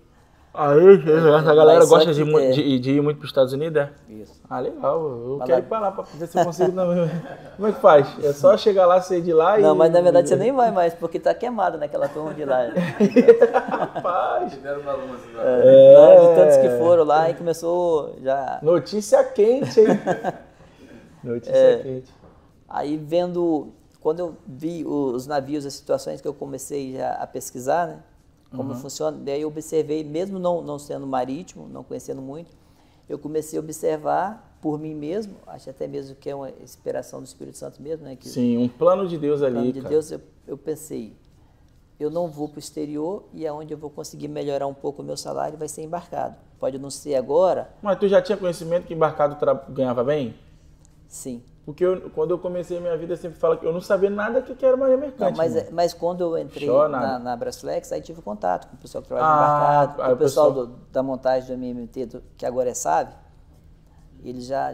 Aí, essa galera gosta de ir muito para os Estados Unidos, é? Isso. Legal, eu quero ir para lá para ver se eu consigo também. Como é que faz? É só chegar lá, sair de lá e... Não, mas na verdade você nem vai mais, porque tá queimado naquela turma de lá. Rapaz! Tiveram bagunça lá. De tantos que foram lá e começou já... Notícia quente, hein? Notícia quente. Aí quando eu vi os navios, as situações que eu comecei já a pesquisar, né? Como funciona, daí eu observei, mesmo não sendo marítimo, não conhecendo muito, eu comecei a observar por mim mesmo, acho até mesmo que é uma inspiração do Espírito Santo mesmo, né? Sim, um plano de Deus ali, de Deus, eu pensei, eu não vou para o exterior e aonde eu vou conseguir melhorar um pouco o meu salário vai ser embarcado. Pode não ser agora. Mas tu já tinha conhecimento que embarcado ganhava bem? Sim. Porque quando eu comecei a minha vida, eu sempre falo que eu não sabia nada que era uma mercante. Mas quando eu entrei na Brasflex, aí tive contato com o pessoal que trabalha no embarcado, com o pessoal da montagem do MMT, que agora é SAB, eles já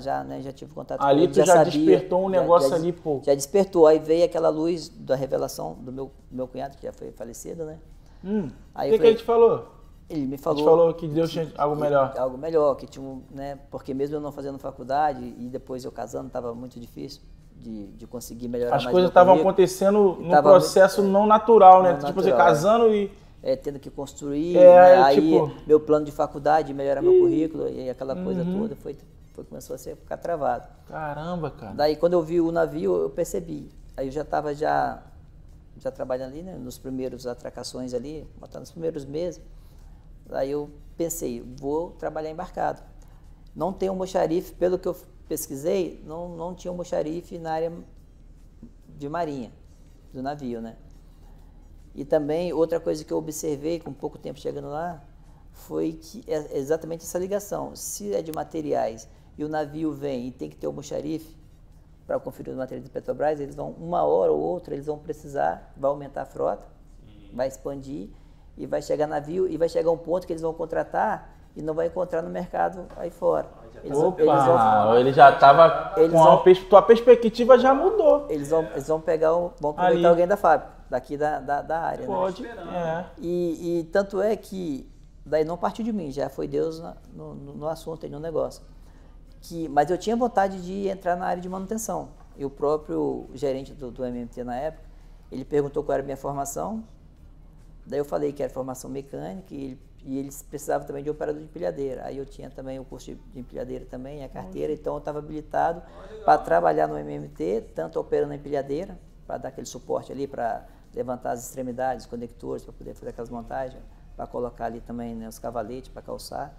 tive contato com eles. Ali tu já despertou um negócio ali, pô. Já despertou, aí veio aquela luz da revelação do meu cunhado, que já foi falecido, né? O que ele te falou? Ele me falou... Ele falou que Deus tinha algo melhor. Algo melhor, que tinha né? Porque mesmo eu não fazendo faculdade e depois eu casando, estava muito difícil de conseguir melhorar mais. As coisas estavam acontecendo num processo não natural, né? Tipo, você casando e... tendo que construir, né? Aí meu plano de faculdade, melhorar meu currículo e aquela coisa toda começou a ficar travado. Caramba, cara. Daí quando eu vi o navio, eu percebi. Aí eu já estava já trabalhando ali, né? Nos primeiros atracações ali, nos primeiros meses. Aí eu pensei, vou trabalhar embarcado. Não tem um mocharife, pelo que eu pesquisei, não tinha um mocharife na área de marinha, do navio, né? E também, outra coisa que eu observei com pouco tempo chegando lá, foi que é exatamente essa ligação. Se é de materiais e o navio vem e tem que ter o almoxarife para conferir os materiais de Petrobras, eles vão, uma hora ou outra, eles vão precisar, vai aumentar a frota, vai expandir e vai chegar navio e vai chegar um ponto que eles vão contratar e não vai encontrar no mercado aí fora. Ele já estava com tua perspectiva já mudou. Eles vão pegar, vão aproveitar ali alguém da fábrica, daqui da área. Pode, né? E tanto é que, daí não partiu de mim, já foi Deus no assunto, no negócio. Mas eu tinha vontade de entrar na área de manutenção. E o próprio gerente do MMT na época, ele perguntou qual era a minha formação. Daí eu falei que era formação mecânica e eles precisavam também de operador de empilhadeira. Aí eu tinha também o curso de empilhadeira também, a carteira, então eu estava habilitado para trabalhar no MMT, tanto operando a empilhadeira, para dar aquele suporte ali, para levantar as extremidades, os conectores, para poder fazer aquelas montagens, para colocar ali também, né, os cavaletes, para calçar.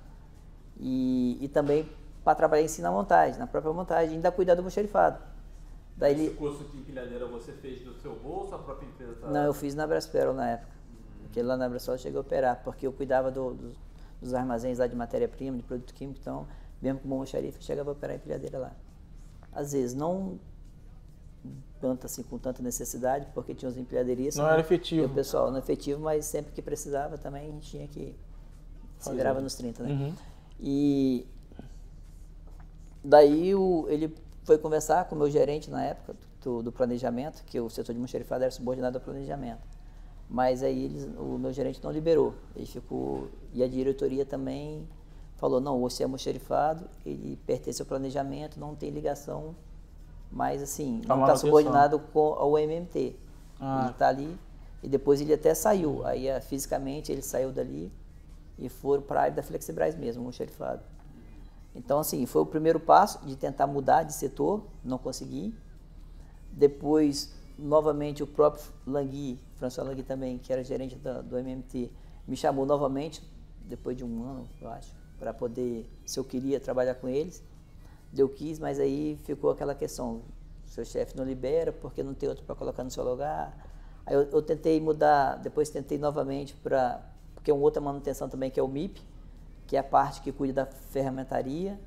E também para trabalhar em si na montagem, na própria montagem, ainda cuidar do almoxarifado. Esse curso de empilhadeira você fez do seu bolso, a própria empresa? Não, eu fiz na Brasperol na época. Porque lá na Brasperol eu cheguei a operar, porque eu cuidava dos armazéns lá de matéria-prima, de produto químico, então, mesmo com o almoxarife, eu chegava a operar a empilhadeira lá. Às vezes, não tanto assim, com tanta necessidade, porque tinha os empilhadeiristas. Não era efetivo. E o pessoal não efetivo, mas sempre que precisava também a gente tinha que se virava nos 30, né? Uhum. E daí ele foi conversar com o meu gerente na época do planejamento, que o setor de almoxarifado era subordinado ao planejamento. Mas aí o meu gerente não liberou. Ele ficou, e a diretoria também falou, não, você é almoxarifado, ele pertence ao planejamento, não tem ligação, mas assim, não está subordinado ao MMT. Ele está ali, e depois ele até saiu. Aí fisicamente ele saiu dali e foram para a área da Flexibras mesmo, almoxarifado. Então assim, foi o primeiro passo de tentar mudar de setor, não consegui. Depois, novamente, o próprio Langui, François Langui também, que era gerente do MMT, me chamou novamente, depois de um ano, eu acho, para poder, se eu queria trabalhar com eles. Eu quis, mas aí ficou aquela questão, seu chefe não libera, porque não tem outro para colocar no seu lugar. Aí eu tentei mudar, depois tentei novamente porque é uma outra manutenção também, que é o MIP, que é a parte que cuida da ferramentaria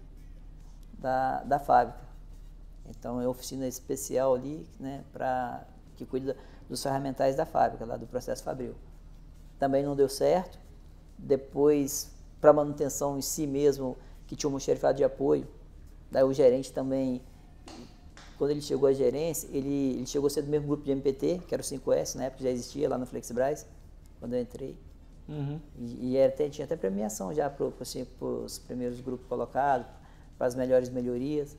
da fábrica. Então, é uma oficina especial ali, né, que cuida dos ferramentais da fábrica, lá do processo fabril. Também não deu certo. Depois, para manutenção em si mesmo, que tinha um almoxarifado de apoio, daí o gerente também, quando ele chegou à gerência, ele chegou a ser do mesmo grupo de MPT, que era o 5S, na época já existia lá no Flexibras, quando eu entrei. Uhum. E tinha até premiação já para os primeiros grupos colocados, para as melhores melhorias.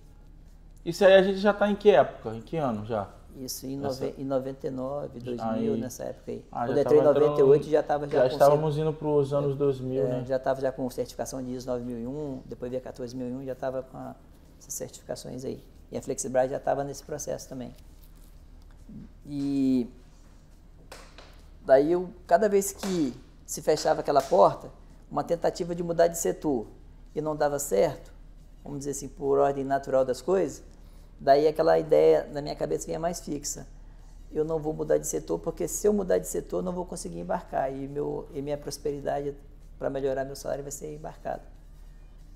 Isso aí a gente já está em que época? Em que ano já? Isso em 99, 2000, nessa época aí. Quando eu entrei em 98 já estava já estávamos indo para os anos 2000, né? Já estava já com certificação de ISO 9001, depois veio a 14001, já estava com essas certificações aí. E a Flexibras já estava nesse processo também. E daí cada vez que se fechava aquela porta, uma tentativa de mudar de setor e não dava certo, vamos dizer assim, por ordem natural das coisas, daí aquela ideia na minha cabeça vinha mais fixa. Eu não vou mudar de setor, porque se eu mudar de setor, não vou conseguir embarcar. E minha prosperidade para melhorar meu salário vai ser embarcada.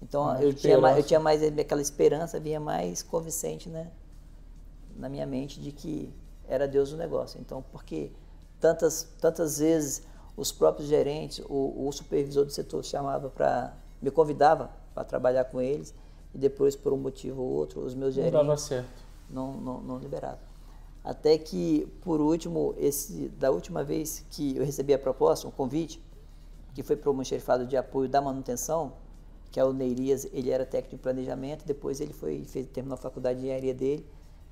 Então, eu tinha mais aquela esperança, vinha mais convincente, né, na minha mente de que era Deus o negócio. Então, porque tantas vezes os próprios gerentes, o supervisor do setor me convidava para trabalhar com eles, e depois, por um motivo ou outro, os meus gerentes... Não dava certo. Não liberavam. Até que, por último, da última vez que eu recebi a proposta, um convite, que foi para o almoxarifado de apoio da manutenção, que é o Neirias, ele era técnico de planejamento, depois ele terminou a faculdade de engenharia dele,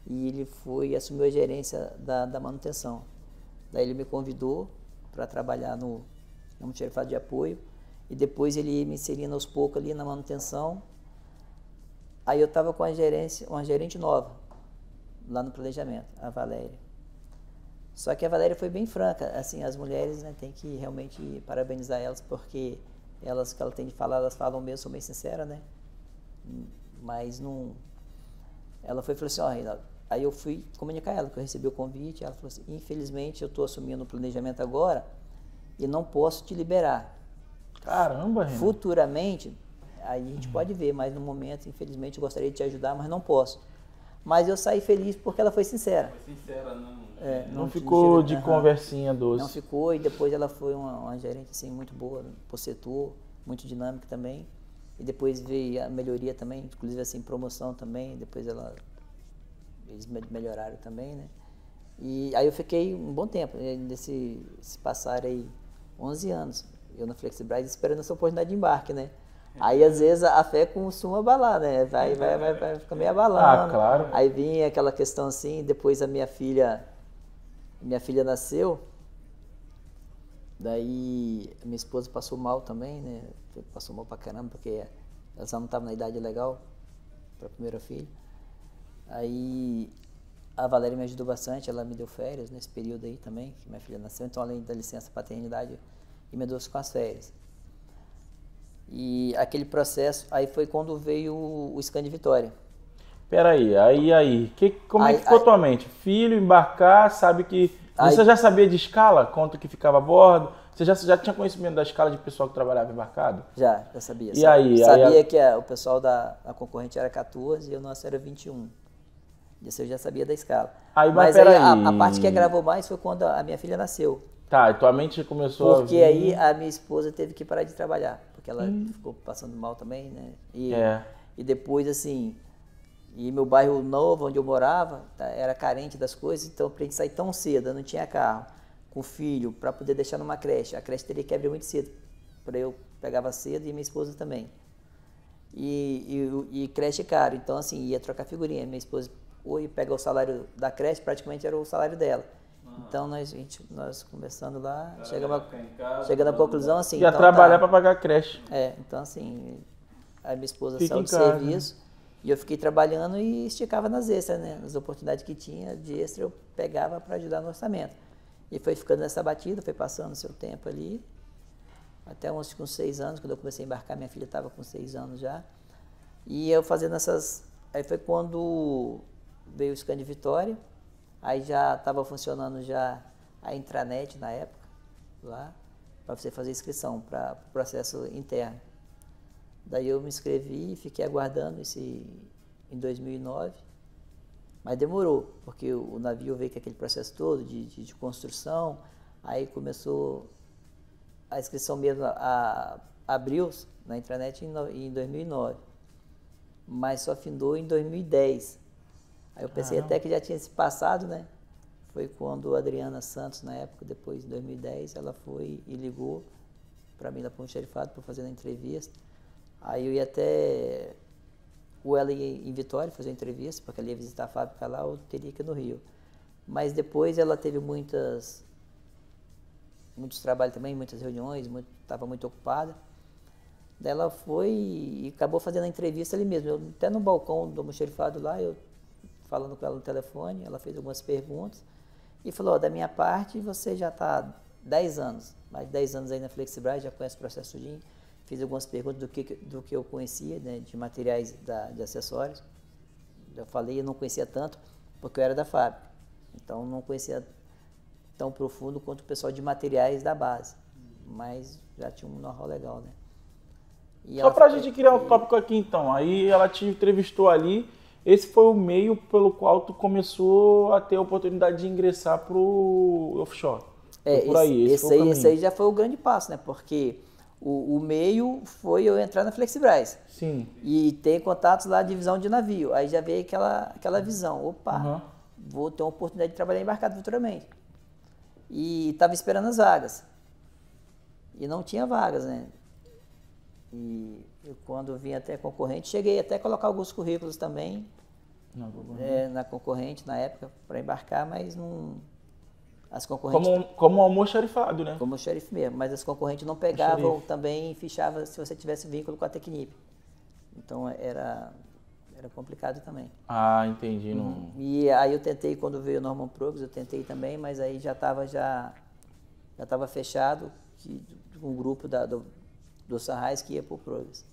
e ele assumiu a gerência da manutenção. Daí ele me convidou para trabalhar no almoxarifado de apoio, e depois ele ia me inserindo aos poucos ali na manutenção. Aí eu estava com uma gerente nova, lá no planejamento, a Valéria. Só que a Valéria foi bem franca, assim, as mulheres, né, tem que realmente parabenizar elas, porque o que ela tem de falar, elas falam mesmo, são bem sinceras, né? Mas não... Ela falou assim, ó, Reinaldo, Aí eu fui comunicar a ela que eu recebi o convite, ela falou assim, infelizmente eu estou assumindo o planejamento agora e não posso te liberar. Caramba, Renan. Futuramente, aí a gente pode ver, mas no momento, infelizmente, eu gostaria de te ajudar, mas não posso. Mas eu saí feliz porque ela foi sincera. Foi sincera, não... Não ficou de conversinha doce. Não ficou, e depois ela foi uma gerente assim, muito boa pro setor, muito dinâmica também. E depois veio a melhoria também, inclusive assim, promoção também, depois eles melhoraram também, né? E aí eu fiquei um bom tempo, nesse passaram aí 11 anos, eu na Flexibras esperando essa oportunidade de embarque, né? Aí às vezes a fé costuma abalar, né? Vai ficar meio abalando. Ah, claro. Aí vinha aquela questão assim, depois a minha filha nasceu, daí minha esposa passou mal também, né? Passou mal pra caramba, porque ela só não estava na idade legal para a primeira filha. Aí a Valéria me ajudou bastante, ela me deu férias nesse período aí também, que minha filha nasceu, então além da licença paternidade, emendou-se com as férias. E aquele processo, aí foi quando veio o Scan de Vitória. Peraí, como é que ficou tua mente? Filho, embarcar, sabe que... Você já sabia de escala, quanto que ficava a bordo? Você já tinha conhecimento da escala de pessoal que trabalhava embarcado? Já sabia. E aí? Sabia que o pessoal da concorrente era 14 e o nosso era 21. Isso eu já sabia da escala. Mas aí a parte que agravou mais foi quando a minha filha nasceu. Tá, e tua mente começou Porque aí a minha esposa teve que parar de trabalhar, porque ela ficou passando mal também, né? E depois, assim, e meu bairro novo, onde eu morava, era carente das coisas, então pra gente sair tão cedo, eu não tinha carro, com filho, para poder deixar numa creche. A creche teria que abrir muito cedo, para eu pegava cedo e minha esposa também. E creche é caro, então assim, ia trocar figurinha. Minha esposa ia pegar o salário da creche, praticamente era o salário dela. Então nós conversando lá, chegando à conclusão assim... Ia então, trabalhar para pagar a creche. Então assim, a minha esposa saiu do serviço, né? E eu fiquei trabalhando e esticava nas extras, né? Nas oportunidades que tinha de extra eu pegava para ajudar no orçamento. E foi ficando nessa batida, foi passando o seu tempo ali, até uns com 6 anos, quando eu comecei a embarcar, minha filha estava com 6 anos já. E eu fazendo essas... Aí foi quando veio o Scan de Vitória, aí já estava funcionando já a intranet na época, lá, para você fazer inscrição para o processo interno. Daí eu me inscrevi e fiquei aguardando em 2009, mas demorou, porque o navio veio com aquele processo todo de construção, aí começou a inscrição mesmo, abriu na intranet em 2009, mas só findou em 2010. Aí eu pensei até que já tinha se passado, né? Foi quando a Adriana Santos, na época, depois em 2010, ela foi e ligou para mim lá para o xerifado para fazer a entrevista. Aí eu ia até ela ia em Vitória fazer a entrevista, porque ela ia visitar a fábrica lá, ou teria que ir no Rio. Mas depois ela teve muitos trabalhos também, muitas reuniões, estava muito ocupada. Daí ela foi e acabou fazendo a entrevista ali mesmo. Eu, até no balcão do almoxerifado lá, eu falando com ela no telefone, ela fez algumas perguntas e falou, da minha parte, você já está 10 anos, mais de 10 anos aí na Flexibras, já conhece o processo tudinho. Fiz algumas perguntas do que eu conhecia, né, de materiais de acessórios. Eu falei, eu não conhecia tanto, porque eu era da fábrica. Então, não conhecia tão profundo quanto o pessoal de materiais da base. Mas já tinha um know-how legal, né? E só para a gente criar um tópico aqui, então. Aí ela te entrevistou ali. Esse foi o meio pelo qual tu começou a ter a oportunidade de ingressar para o offshore. Por aí, esse aí já foi o grande passo, né? Porque... O meio foi eu entrar na Flexibras. Sim. E ter contatos lá de divisão de navio. Aí já veio aquela visão. Opa, vou ter uma oportunidade de trabalhar embarcado futuramente. E estava esperando as vagas. E não tinha vagas, né? E eu, quando vim até a concorrente, cheguei até a colocar alguns currículos também na concorrente, na época, para embarcar, mas não... As concorrentes... Como almoxarifado, né? Como xerife mesmo, mas as concorrentes não pegavam também, fichavam se você tivesse vínculo com a Tecnip. Então era complicado também. Ah, entendi. E aí eu tentei, quando veio o Norman Progress, eu tentei também, mas aí já estava fechado com um grupo do Sunrise que ia para o Progress.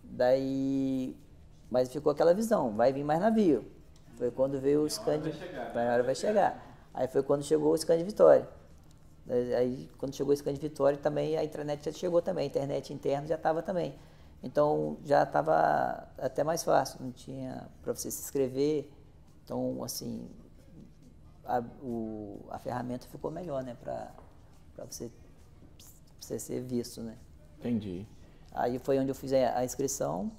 Daí, mas ficou aquela visão, vai vir mais navio. Foi quando veio o scan de... A hora vai chegar. Aí foi quando chegou o scan de Vitória. Aí quando chegou o scan de Vitória também a intranet já chegou também, a internet interna já estava também. Então já estava até mais fácil, não tinha para você se inscrever. Então, assim, a ferramenta ficou melhor, né, para você ser visto, né? Entendi. Aí foi onde eu fiz a inscrição,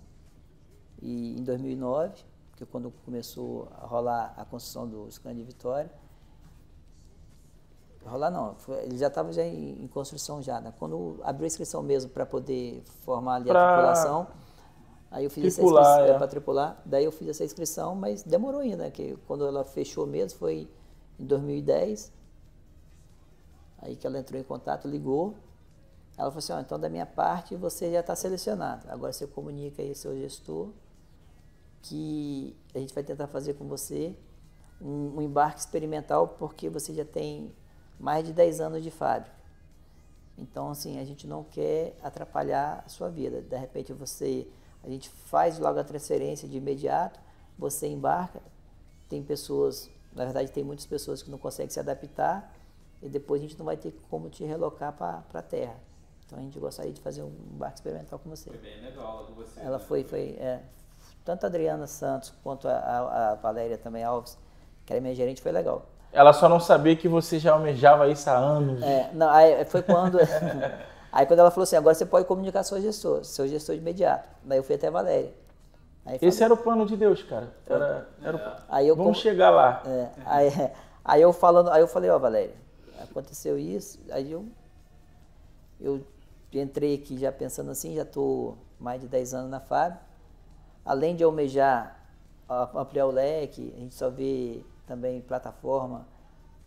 e em 2009, que quando começou a rolar a construção do scan de Vitória. Rolar não, ele já estava em construção já, né? Quando abriu a inscrição mesmo para poder formar ali a tripulação, aí eu fiz essa inscrição para tripular, daí eu fiz essa inscrição, mas demorou ainda, né? Que quando ela fechou mesmo foi em 2010, aí que ela entrou em contato, ligou, ela falou assim, ó, então da minha parte você já está selecionado, agora você comunica aí ao seu gestor que a gente vai tentar fazer com você um embarque experimental, porque você já tem mais de 10 anos de fábrica. Então, assim, a gente não quer atrapalhar a sua vida. De repente, a gente faz logo a transferência de imediato, você embarca, tem pessoas, na verdade, tem muitas pessoas que não conseguem se adaptar, e depois a gente não vai ter como te relocar para a terra. Então, a gente gostaria de fazer um embarque experimental com você. Foi bem legal com você. Ela foi tanto a Adriana Santos quanto a Valéria também Alves, que era minha gerente, foi legal. Ela só não sabia que você já almejava isso há anos. Não, aí foi quando... aí quando ela falou assim, agora você pode comunicar seu gestor de imediato. Daí eu fui até a Valéria. Esse era o plano de Deus, cara. Vamos chegar lá. Aí eu falei, ó, Valéria, aconteceu isso, aí eu entrei aqui já pensando assim, já estou mais de 10 anos na fábrica. Além de almejar ampliar o leque, a gente só vê também plataforma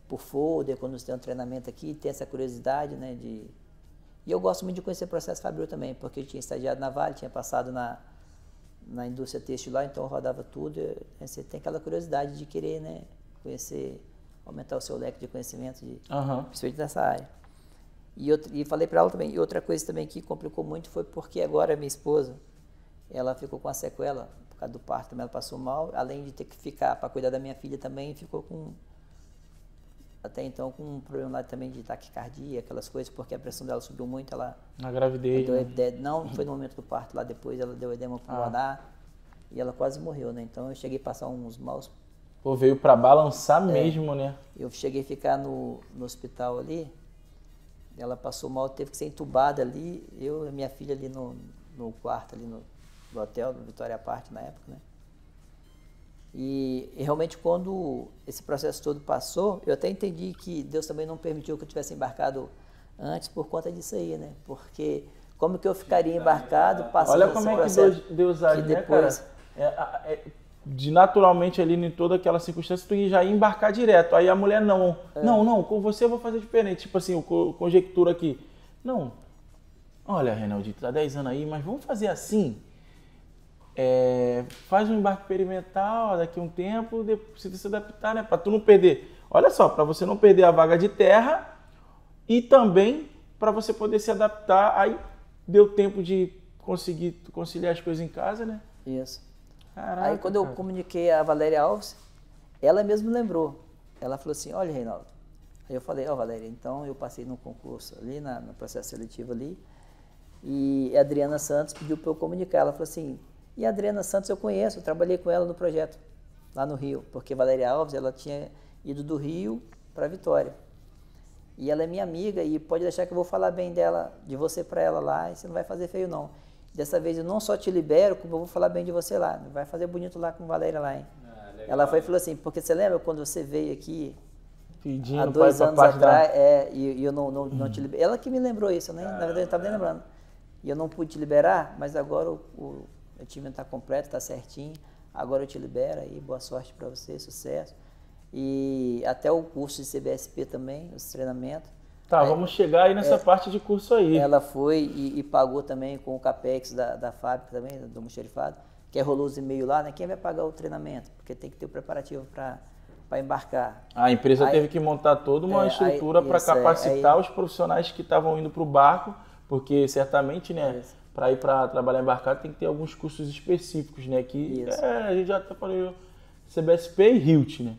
por folder, quando você tem um treinamento aqui, tem essa curiosidade, né, E eu gosto muito de conhecer o processo fabril também, porque eu tinha estagiado na Vale, tinha passado na indústria têxtil lá, então eu rodava tudo, você tem aquela curiosidade de querer, né, conhecer, aumentar o seu leque de conhecimento, principalmente nessa área. E falei para ela também, e outra coisa também que complicou muito foi porque agora a minha esposa, ela ficou com a sequela, por causa do parto também, ela passou mal, além de ter que ficar para cuidar da minha filha também, ficou até então com um problema lá também de taquicardia, aquelas coisas, porque a pressão dela subiu muito, ela... Na gravidez, não foi no momento do parto, lá depois ela deu edema pulmonar, e ela quase morreu, né? Então eu cheguei a passar uns maus... Pô, veio para balançar mesmo, né? Eu cheguei a ficar no hospital ali, ela passou mal, teve que ser entubada ali, eu e minha filha ali no quarto ali no hotel, no Vitória Park na época, né? E realmente quando esse processo todo passou, eu até entendi que Deus também não permitiu que eu tivesse embarcado antes por conta disso aí, né? Porque como que eu ficaria embarcado passando esse processo? Olha como é que Deus age, depois, né, cara? De naturalmente ali em toda aquela circunstância, tu já ia embarcar direto. Aí a mulher não, com você eu vou fazer diferente. Tipo assim, conjectura aqui. Não, olha, Reinaldinho, tu tá 10 anos aí, mas vamos fazer assim. Faz um embarque experimental daqui a um tempo, precisa se adaptar, né? Para tu não perder. Olha só, para você não perder a vaga de terra e também para você poder se adaptar. Aí deu tempo de conseguir conciliar as coisas em casa, né? Isso. Caraca, aí quando eu comuniquei a Valéria Alves, ela mesmo lembrou. Ela falou assim, olha, Reinaldo. Aí eu falei, Valéria, então eu passei no concurso ali, no processo seletivo ali, e a Adriana Santos pediu para eu comunicar. Ela falou assim, e a Adriana Santos eu conheço, eu trabalhei com ela no projeto, lá no Rio, porque Valéria Alves, ela tinha ido do Rio para Vitória. E ela é minha amiga e pode deixar que eu vou falar bem dela, de você para ela lá, e você não vai fazer feio não. Dessa vez eu não só te libero, como eu vou falar bem de você lá. Vai fazer bonito lá com Valéria lá, hein? Ela foi e falou assim, porque você lembra quando você veio aqui há 2 anos atrás, e eu não te liberei. Ela que me lembrou isso, né? Na verdade eu não estava nem lembrando. E eu não pude te liberar, mas agora o time está completo, está certinho. Agora eu te libero aí, boa sorte para você, sucesso. E até o curso de CBSP também, os treinamentos. Tá, vamos chegar aí nessa parte de curso aí. Ela foi e pagou também com o CAPEX da fábrica também, do almoxarifado, que rolou os e-mails lá, né? Quem vai pagar o treinamento? Porque tem que ter o preparativo para embarcar. A empresa teve que montar toda uma estrutura para capacitar os profissionais que estavam indo para o barco, porque certamente, né, para ir para trabalhar embarcado tem que ter alguns cursos específicos, né? Que a gente já falou, CBSP e Hilt, né?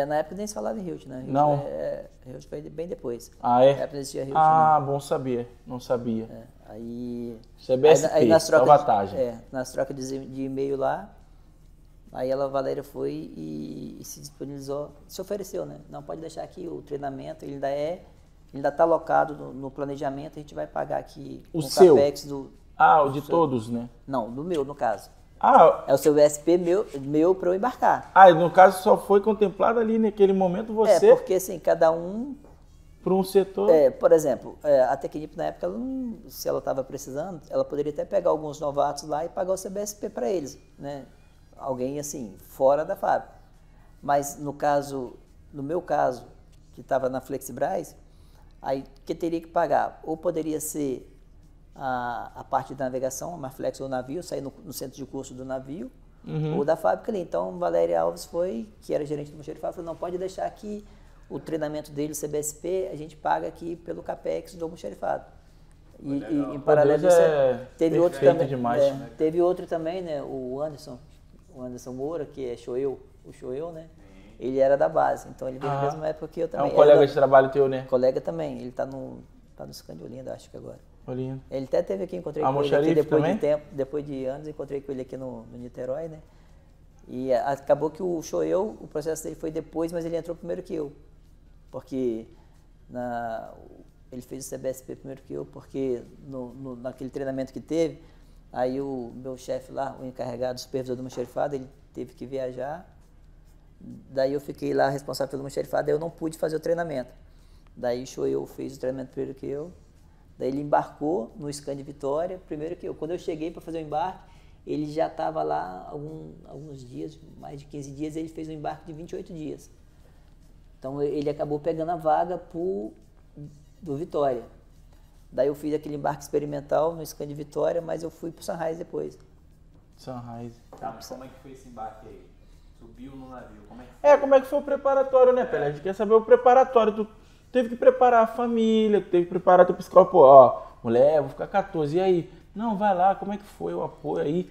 Na época nem se falava em Hilt, né? Não. Hilt foi bem depois. Ah, é? Na época não existia Hilt, bom saber. Não sabia. Aí... CBSP, aí nas trocas nas trocas de e-mail lá, aí a Valéria foi e se disponibilizou, se ofereceu, né? Não, pode deixar aqui o treinamento, ele ainda está alocado no planejamento, a gente vai pagar aqui o seu CAPEX do... o de todos, né? Não, do meu, no caso. É o seu VSP meu para eu embarcar. No caso só foi contemplado ali naquele momento você... porque assim, cada um... Para um setor... por exemplo, a Tecnip na época, se ela estava precisando, ela poderia até pegar alguns novatos lá e pagar o CBSP para eles, né? Alguém assim, fora da fábrica. Mas no meu caso, que estava na Flexibras, aí que teria que pagar? Ou poderia ser a parte de navegação, a Marflex ou o navio, sair no centro de curso do navio, ou da fábrica ali. Então, Valéria Alves que era gerente do almoxarifado, falou, não, pode deixar aqui o treinamento dele, o CBSP, a gente paga aqui pelo CAPEX do almoxarifado. E em paralelo isso teve outro também. Demais, né? Teve outro também, né? O Anderson Moura, que é o Shoeu, né? Ele era da base, então ele veio na mesma época que eu também. É um colega de trabalho teu, né? Colega também, ele tá no Scandi Olinda, acho que agora. Olinda. Ele até teve aqui, encontrei com ele aqui depois de anos, encontrei com ele aqui no Niterói, né? E acabou que o Shoeu, o processo dele foi depois, mas ele entrou primeiro que eu. Porque ele fez o CBSP primeiro que eu, porque naquele treinamento que teve, aí o meu chefe lá, o encarregado, o supervisor do almoxarifado, ele teve que viajar. Daí eu fiquei lá responsável pelo almoxarifado, daí eu não pude fazer o treinamento. Daí o Shoeu fez o treinamento primeiro que eu. Daí ele embarcou no Scandi Vitória primeiro que eu. Quando eu cheguei para fazer o embarque, ele já estava lá alguns dias, mais de 15 dias, ele fez um embarque de 28 dias. Então ele acabou pegando a vaga do Vitória. Daí eu fiz aquele embarque experimental no Scandi Vitória, mas eu fui para o Sunrise depois. Sunrise. Tá, mas como é que foi esse embarque aí? Subiu no navio, como é que foi? Como é que foi o preparatório, né, Pelé? A gente quer saber o preparatório. Tu teve que preparar a família, tu teve que preparar teu psicólogo. Mulher, vou ficar 14, e aí? Não, vai lá, como é que foi o apoio aí?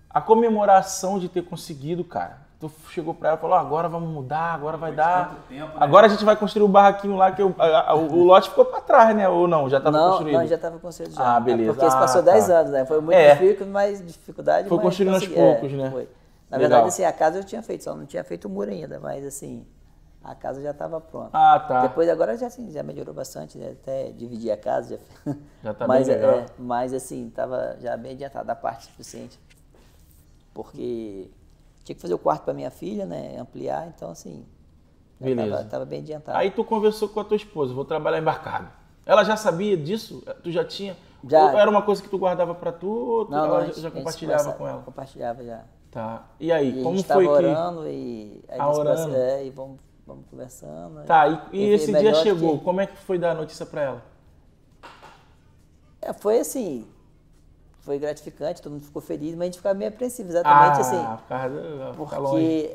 A comemoração de ter conseguido, cara. Tu chegou pra ela e falou, agora vamos mudar, agora vai dar. Tempo, né? Agora a gente vai construir o barraquinho lá, que o lote ficou pra trás, né? Ou não? Já estava construído? Não, já estava construído já. Beleza. Porque isso passou 10 anos, né? Foi muito difícil, mas dificuldade. Foi construindo aos poucos, né? Foi. Na verdade, assim, a casa eu tinha feito, só não tinha feito o muro ainda, mas assim, a casa já estava pronta. Tá. Depois agora já melhorou bastante, né? Até dividir a casa. Já tá bem legal. Mas assim, estava já bem adiantado, a parte suficiente. Porque tinha que fazer o quarto para minha filha, né? Ampliar, então assim, estava bem adiantado. Aí tu conversou com a tua esposa, vou trabalhar embarcado. Ela já sabia disso? Tu já tinha? Já. Ou era uma coisa que tu guardava para tu ou ela já compartilhava com ela? Compartilhava já. Tá. E aí, como foi que... orando e aí orando. E vamos conversando. Tá, e esse dia chegou, como é que foi dar a notícia para ela? Foi assim, foi gratificante, todo mundo ficou feliz, mas a gente ficava meio apreensivo, exatamente assim. Ficar longe.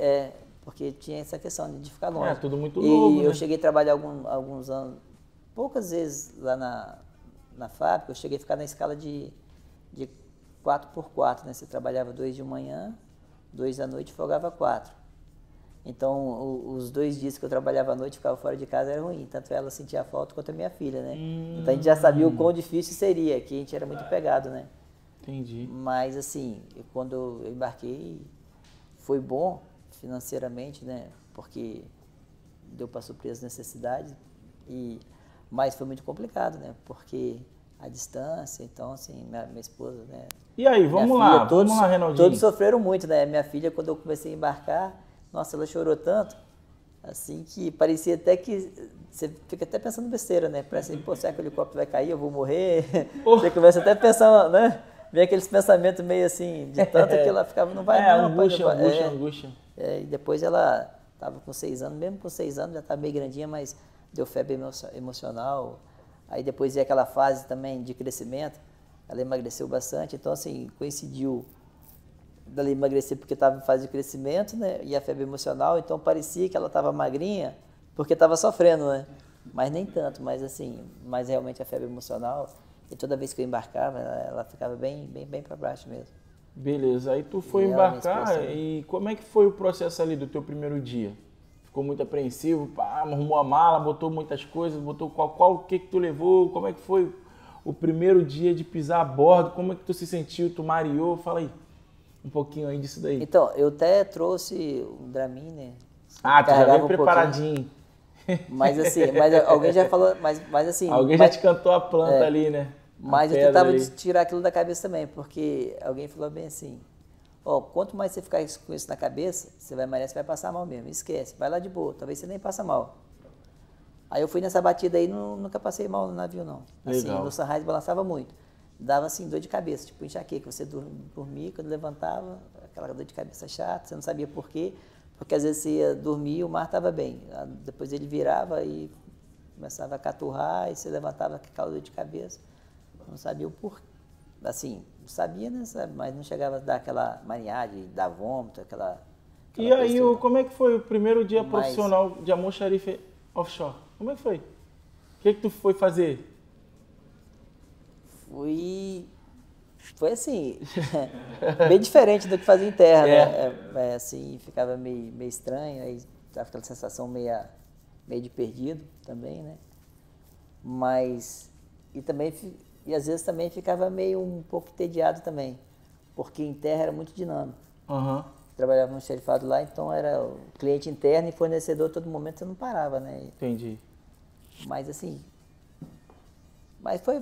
Porque tinha essa questão de ficar longe. Tudo muito novo, E eu cheguei a trabalhar alguns anos, poucas vezes lá na fábrica, eu cheguei a ficar na escala de 4x4, né? Você trabalhava 2 de manhã, 2 da noite e folgava 4. Então, os 2 dias que eu trabalhava à noite, ficava fora de casa, era ruim. Tanto ela sentia falta quanto a minha filha, né? Então, a gente já sabia o quão difícil seria, que a gente era muito pegado, né? Entendi. Mas, assim, quando eu embarquei, foi bom financeiramente, né? Porque deu para suprir as necessidades. Mas foi muito complicado, né? Porque a distância, então, assim, minha esposa, né? E aí, vamos lá, Renaldinho. Todos sofreram muito, né? Minha filha, quando eu comecei a embarcar, nossa, ela chorou tanto, assim, que parecia até que... Você fica até pensando besteira, né? Parece, pô, será que o helicóptero vai cair, eu vou morrer? Você começa até a pensar, né? Vem aqueles pensamentos meio assim, de tanto que ela ficava, não vai não. Angústia. E depois ela estava com 6 anos, mesmo com 6 anos, já estava meio grandinha, mas deu febre emocional. Aí depois ia aquela fase também de crescimento, ela emagreceu bastante, então assim, coincidiu dela emagrecer porque estava em fase de crescimento, né, e a febre emocional, então parecia que ela estava magrinha porque estava sofrendo, né, mas nem tanto, mas assim, mas realmente a febre emocional, e toda vez que eu embarcava, ela ficava bem para baixo mesmo. Beleza, aí tu foi embarcar e como é que foi o processo ali do teu primeiro dia? Ficou muito apreensivo, pá, arrumou a mala, botou muitas coisas, botou o que tu levou, como é que foi o primeiro dia de pisar a bordo, como é que tu se sentiu, tu mareou, fala aí um pouquinho aí disso daí. Então, eu até trouxe o Dramin, né? Ah, tu já veio preparadinho. Mas assim, alguém já falou, mas assim... Alguém já te cantou a planta ali, né? Mas eu tentava tirar aquilo da cabeça também, porque alguém falou bem assim, quanto mais você ficar com isso na cabeça, você vai marear, você vai passar mal mesmo, esquece, vai lá de boa, talvez você nem passa mal. Aí eu fui nessa batida aí, nunca passei mal no navio não. Assim, no Sunrise balançava muito, dava assim dor de cabeça, tipo enxaqueca, você dormia, quando levantava, aquela dor de cabeça chata, você não sabia por quê, porque às vezes você ia dormir e o mar estava bem, depois ele virava e começava a caturrar e você levantava com aquela dor de cabeça. Não sabia o porquê, assim, sabia, né, mas não chegava a dar aquela mania de dar vômito, aquela E aí, como é que foi o primeiro dia profissional de Almoxarife Offshore? Como é que foi? O que tu foi fazer? Foi assim, bem diferente do que fazia em terra, né? Assim, ficava meio estranho, aí tava aquela sensação meio de perdido também, né? Mas, e às vezes também ficava meio um pouco entediado também, porque em terra era muito dinâmico. Uhum. Trabalhava no xerifado lá, então era o cliente interno e fornecedor, todo momento você não parava, né? Entendi. Mas assim,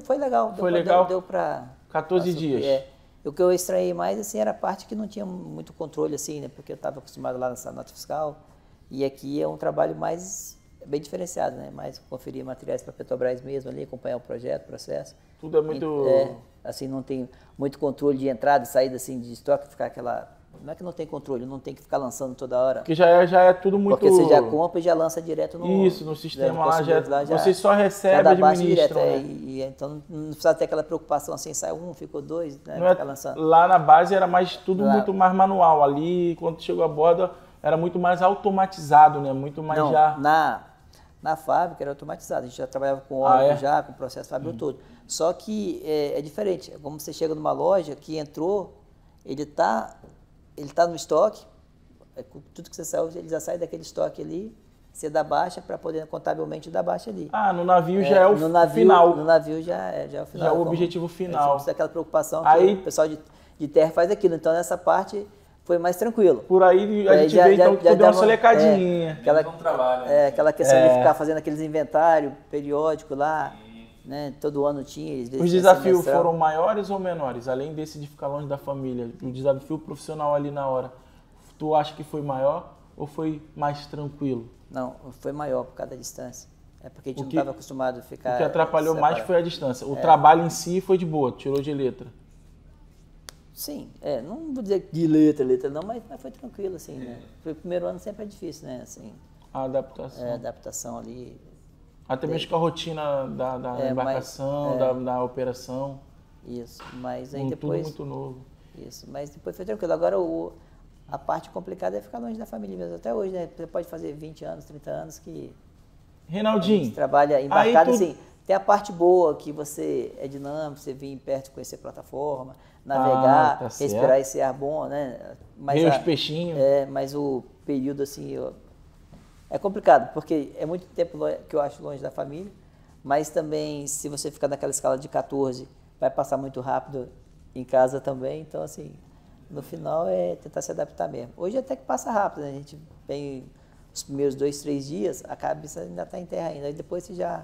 foi legal. Foi legal? Deu pra... 14 dias. O que eu estranhei mais, assim, era a parte que não tinha muito controle, assim, né? Porque eu estava acostumado lá nessa nota fiscal, e aqui é um trabalho bem diferenciado, né? Mais conferir materiais para a Petrobras mesmo ali, acompanhar o projeto, o processo. Tudo é muito... assim, não tem muito controle de entrada e saída, assim, de estoque, ficar aquela... Não é que não tem controle, não tem que ficar lançando toda hora. Porque já é tudo muito... Porque você já compra e já lança direto no sistema lá, você só recebe e administra, né? Então não precisa ter aquela preocupação assim, sai um, ficou dois, né? Não ficar lançando. Lá na base era muito mais manual. Ali, quando chegou a bordo, era muito mais automatizado, né? Muito mais Na fábrica era automatizado, a gente já trabalhava com óleo já, com o processo fábrico todo. Só que é diferente, como você chega numa loja que entrou, ele tá no estoque, tudo que você saiu, ele já sai daquele estoque ali, você dá baixa para poder contabilmente dar baixa ali. Ah, no navio já é o final. No navio já é o final. Já é o objetivo final. Não precisa daquela preocupação que o pessoal de terra faz aquilo, então nessa parte foi mais tranquilo. Por aí a gente vê então que tu deu uma solecadinha. Aquela questão de ficar fazendo aqueles inventários periódicos lá. Né? Todo ano tinha. Os desafios foram maiores ou menores? Além desse de ficar longe da família, o desafio profissional ali na hora, tu acha que foi maior ou foi mais tranquilo? Não, foi maior por causa da distância. É porque a gente não estava acostumado a ficar... O que atrapalhou mais foi a distância. O trabalho em si foi de boa, tirou de letra. Sim, não vou dizer de letra não, mas foi tranquilo, assim, né? O primeiro ano sempre é difícil, né? Assim, a adaptação. A adaptação ali... Até mesmo com a rotina da embarcação, da operação. Isso, mas aí depois... Tudo muito novo. Isso, mas depois foi tranquilo. Agora a parte complicada é ficar longe da família mesmo. Até hoje, né? Você pode fazer 20 anos, 30 anos que... Reinaldinho... trabalha embarcado, assim, tem a parte boa que você é dinâmico, você vem perto, conhecer plataforma, navegar, respirar esse ar bom, né? Ver os peixinhos. Mas o período, assim... É complicado, porque é muito tempo que eu acho longe da família, mas também, se você ficar naquela escala de 14, vai passar muito rápido em casa também, então, assim, no final é tentar se adaptar mesmo. Hoje até que passa rápido, né? A gente vem os primeiros 2, 3 dias, a cabeça ainda está em terra ainda, aí depois você já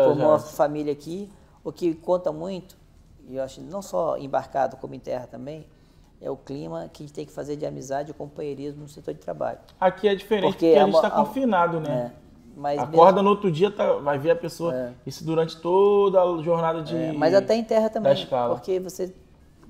formou a família aqui, o que conta muito, e eu acho não só embarcado como em terra também, é o clima que a gente tem que fazer de amizade e companheirismo no setor de trabalho. Aqui é diferente porque a gente está confinado, né? Acorda no outro dia, vai ver a pessoa, isso durante toda a jornada de... mas até em terra também, porque você...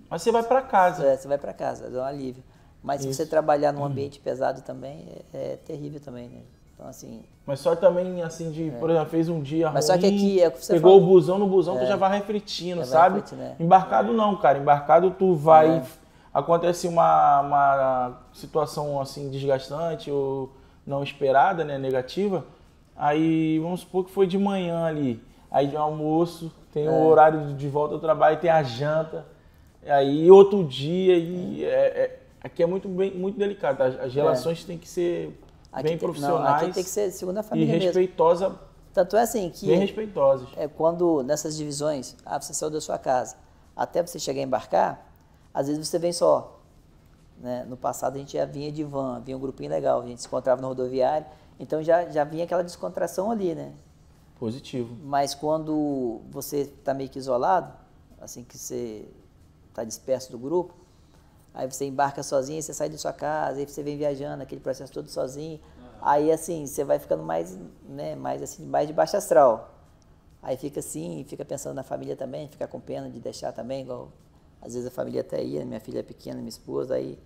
Mas você vai para casa. Você vai para casa, dá um alívio. Mas se você trabalhar num ambiente pesado também, é terrível também, né? Então, assim... Mas só também, assim, por exemplo, fez um dia ruim, só que aqui é o que você pegou o busão, no busão tu já vai refletindo, sabe? Né? Embarcado não, cara. Embarcado tu vai... Acontece uma situação assim desgastante ou não esperada, né, negativa, aí vamos supor que foi de manhã ali, aí de almoço, tem o horário de volta ao trabalho, tem a janta, aí outro dia, e aqui é muito delicado. As relações têm que ser bem profissionais. Aqui tem que ser segunda família e respeitosa. Mesmo. Tanto é assim que... Bem respeitosas. Quando nessas divisões, você saiu da sua casa, até você chegar a embarcar, às vezes você vem só. Né? No passado a gente já vinha de van, vinha um grupinho legal, a gente se encontrava na rodoviária, então já vinha aquela descontração ali, né? Positivo. Mas quando você está meio que isolado, assim que você está disperso do grupo, aí você embarca sozinho, você sai da sua casa, aí você vem viajando, aquele processo todo sozinho, aí assim, você vai ficando mais, né, mais de baixo astral. Aí fica assim, fica pensando na família também, fica com pena de deixar também, igual às vezes a família até ia, minha filha é pequena, minha esposa, aí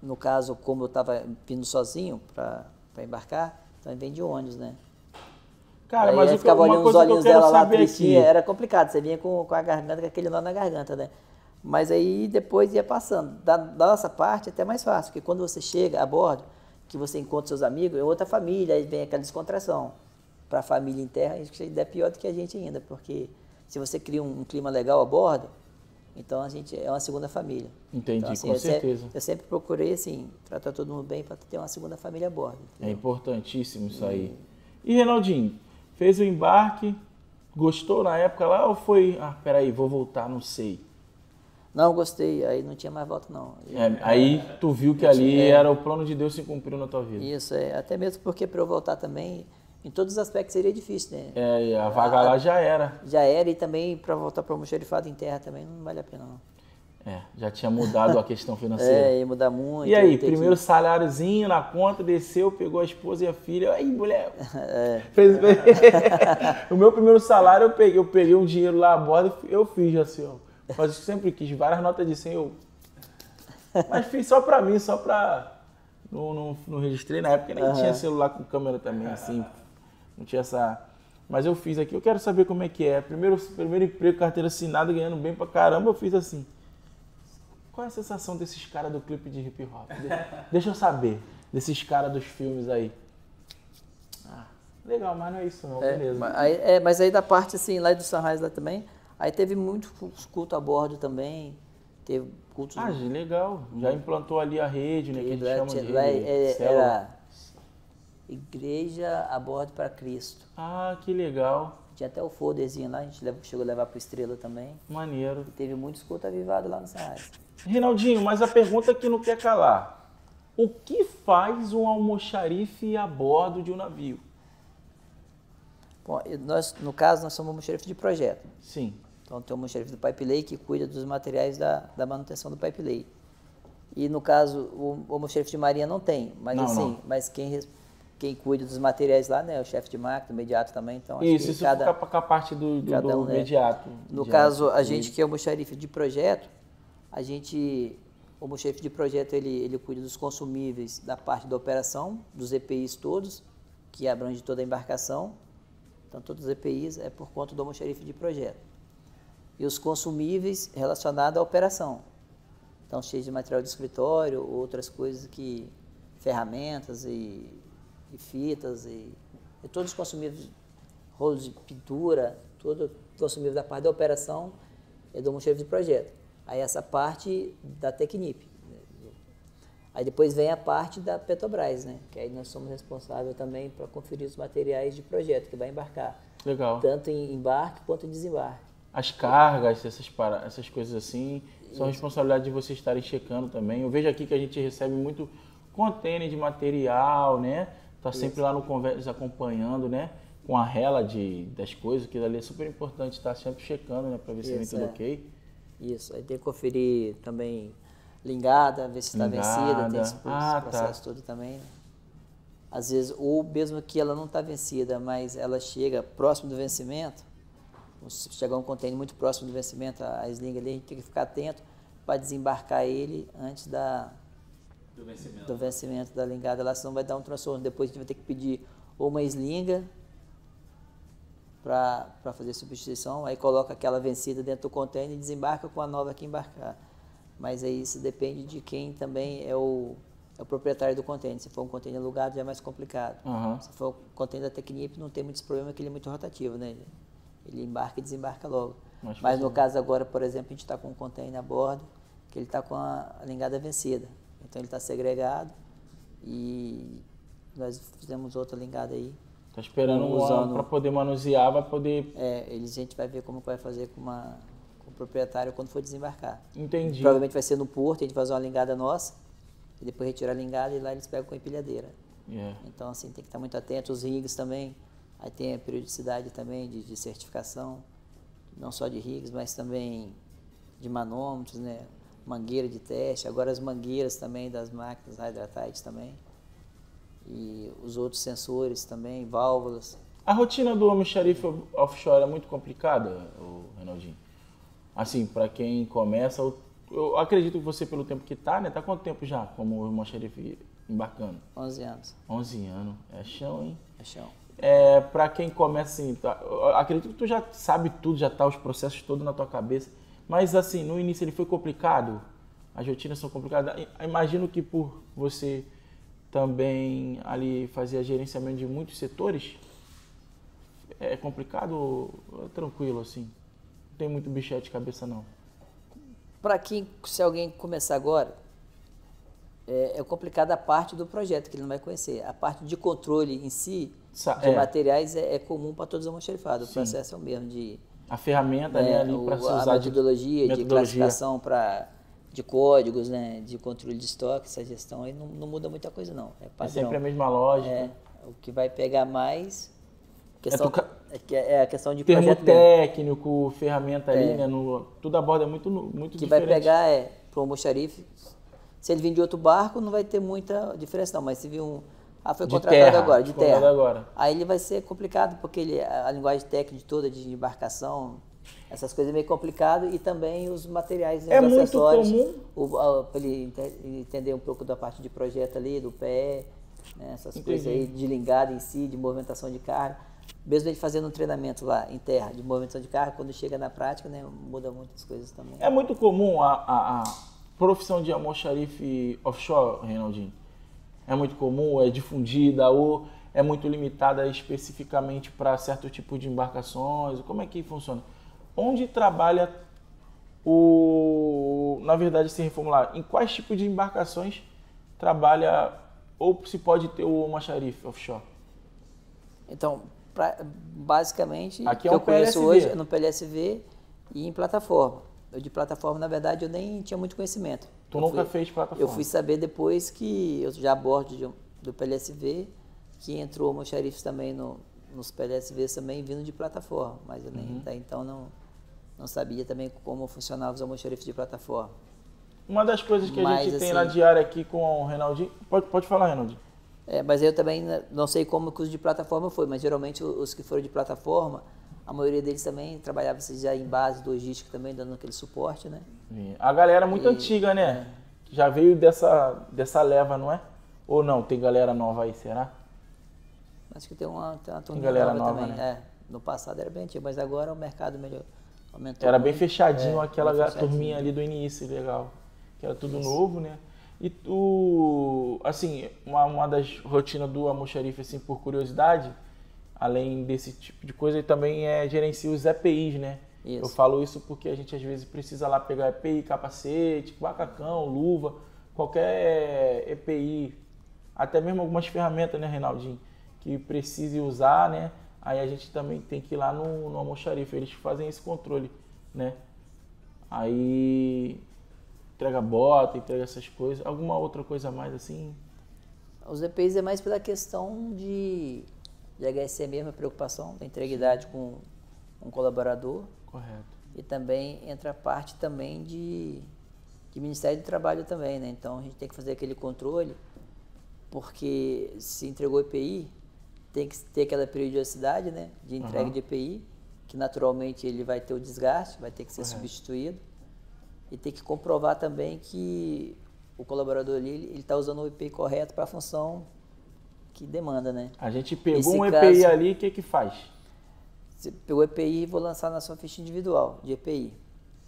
no caso, como eu estava vindo sozinho para embarcar, então vem de ônibus, né? Cara, mas eu ficava olhando os olhinhos dela lá tristinha, era complicado, você vinha com a garganta, com aquele nó na garganta, né? Mas aí depois ia passando. Da nossa parte é até mais fácil, porque quando você chega a bordo, que você encontra seus amigos, é outra família, aí vem aquela descontração. Para a família em terra, acho que é pior do que a gente ainda, porque se você cria um clima legal a bordo, então a gente é uma segunda família. Entendi, então, assim, com certeza. Eu sempre procurei, assim, tratar todo mundo bem para ter uma segunda família a bordo. Entendeu? É importantíssimo isso aí. E Reinaldinho, fez o embarque, gostou na época lá ou foi, peraí, vou voltar, não sei? Não, gostei, aí não tinha mais volta não. Aí tu viu que ali era o plano de Deus se cumpriu na tua vida. Isso, até mesmo porque para eu voltar também, em todos os aspectos seria difícil, né? E a vaga lá já era. Já era, e também para voltar para o almoxarifado em terra também não vale a pena não. Já tinha mudado a questão financeira. Ia mudar muito. E aí, primeiro saláriozinho na conta, desceu, pegou a esposa e a filha. Aí, mulher. O meu primeiro salário eu peguei um dinheiro lá a bordo, eu fiz assim, ó. Mas eu sempre quis, várias notas de 100 Mas fiz só pra mim, só pra... Não registrei na época, nem tinha celular com câmera também, assim. Não tinha essa... Mas eu fiz aqui, eu quero saber como é que é. Primeiro emprego, carteira assinada, ganhando bem pra caramba, eu fiz assim. Qual é a sensação desses caras do clipe de hip hop? Deixa eu saber, desses caras dos filmes aí. Legal, mas não é isso não, beleza. Mas aí da parte assim, lá do Sunrise lá também, aí teve muito culto a bordo também, teve cultos... legal, já implantou ali a rede, né, que a gente chama de rede. Era Igreja a Bordo para Cristo. Que legal. Tinha até o folderzinho lá, a gente chegou a levar para o Estrela também. Maneiro. E teve muitos cultos avivados lá no Sunrise. Reinaldinho, mas a pergunta que não quer calar. O que faz um almoxarife a bordo de um navio? Bom, no caso, nós somos almoxarife de projeto. Sim. Então tem o almoxarife do Pipe Lay que cuida dos materiais da manutenção do Pipe Lay. E no caso, o almoxarife de marinha não tem, mas mas quem cuida dos materiais lá, né, é o chefe de máquina, o imediato também. Então, acho isso fica com a parte do imediato. No caso, a gente que é o almoxarife de projeto, o almoxarife de projeto, ele cuida dos consumíveis da parte da operação, dos EPIs todos, que abrange toda a embarcação. Então, todos os EPIs é por conta do almoxarife de projeto. E os consumíveis relacionados à operação. Então, cheio de material de escritório, outras coisas ferramentas e fitas e todos os consumíveis, rolos de pintura, todo consumível da parte da operação é do almoxarife de projeto. Aí essa parte da Tecnip. Aí depois vem a parte da Petrobras, né? Que aí nós somos responsáveis também para conferir os materiais de projeto que vai embarcar. Legal. Tanto em embarque quanto em desembarque. As cargas, essas coisas assim, são responsabilidade de vocês estarem checando também. Eu vejo aqui que a gente recebe muito container de material, né? Tá sempre lá no Conversas acompanhando, né? Com a rela das coisas, que ali é super importante estar sempre checando, né? Para ver se vem tudo ok. Isso, aí tem que conferir também lingada, ver se está vencida, tem esse processo todo também. Né? Às vezes, ou mesmo que ela não está vencida, mas ela chega próximo do vencimento, se chegar um container muito próximo do vencimento, a sling ali, a gente tem que ficar atento para desembarcar ele antes do vencimento da lingada lá, senão vai dar um transtorno. Depois a gente vai ter que pedir ou uma slinga para fazer substituição, aí coloca aquela vencida dentro do container e desembarca com a nova que embarcar. Mas aí isso depende de quem também é o proprietário do container. Se for um container alugado já é mais complicado. Se for um container da Tecnip não tem muitos problemas, porque ele é muito rotativo, né? Ele embarca e desembarca logo. Mas no caso agora, por exemplo, a gente está com um container a bordo, que ele está com a lingada vencida. Então ele está segregado e nós fizemos outra lingada aí. Está esperando para poder manusear, vai poder... a gente vai ver como vai fazer com o proprietário quando for desembarcar. Entendi. Provavelmente vai ser no porto, a gente vai fazer uma lingada nossa, e depois retirar a lingada e lá eles pegam com a empilhadeira. Então assim, tem que estar muito atento. Os rigs também, aí tem a periodicidade também de certificação, não só de rigs, mas também de manômetros, né? Mangueira de teste, agora as mangueiras também das máquinas Hydratite também. E os outros sensores também, válvulas. A rotina do almoxarife offshore é muito complicada, Reinaldinho? Assim, para quem começa, eu acredito que você, pelo tempo que tá, né? Tá quanto tempo já como almoxarife embarcando? 11 anos. 11 anos. É chão, hein? É chão. Para quem começa assim, eu acredito que tu já sabe tudo, já tá os processos todos na tua cabeça. Mas assim, no início ele foi complicado? As rotinas são complicadas? Imagino que por você também ali fazia gerenciamento de muitos setores, é complicado ou é tranquilo assim? Não tem muito bichete de cabeça não? Se alguém começar agora, é complicada a parte do projeto que ele não vai conhecer. A parte de controle em si, de materiais, é comum para todos os almoxarifados. O processo é o mesmo a ferramenta ali para se usar a metodologia de classificação de códigos, né, de controle de estoque, essa gestão aí não muda muita coisa não. É padrão. É sempre a mesma lógica. O que vai pegar mais é a questão de termo projeto técnico, mesmo. Ferramenta ali, né, tudo a bordo é muito diferente. O que vai pegar para o almoxarife, se ele vir de outro barco não vai ter muita diferença não, mas se vir foi contratado agora, de terra. Agora. Aí ele vai ser complicado, porque a linguagem técnica toda de embarcação, essas coisas é meio complicado, e também os materiais, os acessórios. Para ele entender um pouco da parte de projeto ali, do pé, né, essas coisas aí, de lingada em si, de movimentação de carga. Mesmo ele fazendo um treinamento lá em terra, de movimentação de carga, quando chega na prática, né, muda muitas coisas também. É muito comum a profissão de almoxarife offshore, Reinaldinho? É muito comum, é difundida ou é muito limitada especificamente para certo tipo de embarcações? Como é que funciona? Onde trabalha na verdade, se reformular, em quais tipos de embarcações trabalha ou se pode ter o almoxarife offshore? Então, basicamente, aqui o que eu conheço hoje é no PLSV e em plataforma. De plataforma, na verdade, eu nem tinha muito conhecimento. Tu nunca fez plataforma? Eu fui saber depois que eu já a bordo do PLSV, que entrou almoxarifes também nos PLSVs também vindo de plataforma, mas eu nem até então não sabia também como funcionavam os almoxarifes de plataforma. Uma das coisas que a gente tem na diária aqui com o Reinaldinho... Pode falar, Reinaldinho. Mas eu também não sei como que os de plataforma foi, mas geralmente os que foram de plataforma, a maioria deles também trabalhava já em base logística também, dando aquele suporte, né? A galera muito antiga, né? Já veio dessa leva, não é? Ou não? Tem galera nova aí, será? Acho que tem uma turma nova também. Né? No passado era bem antigo, mas agora o mercado aumentou. Era bem fechadinho, aquela turminha ali do início, legal. Que era tudo novo, né? E tu, assim, uma das rotinas do almoxarife, assim, por curiosidade, além desse tipo de coisa, também gerenciar os EPIs, né? Isso. Eu falo isso porque a gente às vezes precisa lá pegar EPI, capacete, macacão, luva, qualquer EPI, até mesmo algumas ferramentas, né, Reinaldinho, que precise usar, né? Aí a gente também tem que ir lá no almoxarife, eles fazem esse controle, né? Aí entrega bota, entrega essas coisas. Alguma outra coisa a mais assim? Os EPIs é mais pela questão de HSE mesmo, a preocupação da integridade com um colaborador. Correto. E também entra a parte também de Ministério do Trabalho também, né? Então a gente tem que fazer aquele controle, porque se entregou EPI, tem que ter aquela periodicidade, né, de entrega de EPI, que naturalmente ele vai ter o desgaste, vai ter que ser substituído, e tem que comprovar também que o colaborador ali ele está usando o EPI correto para a função que demanda, né? A gente pegou um EPI ali, o que faz? Você pegou o EPI e vou lançar na sua ficha individual de EPI.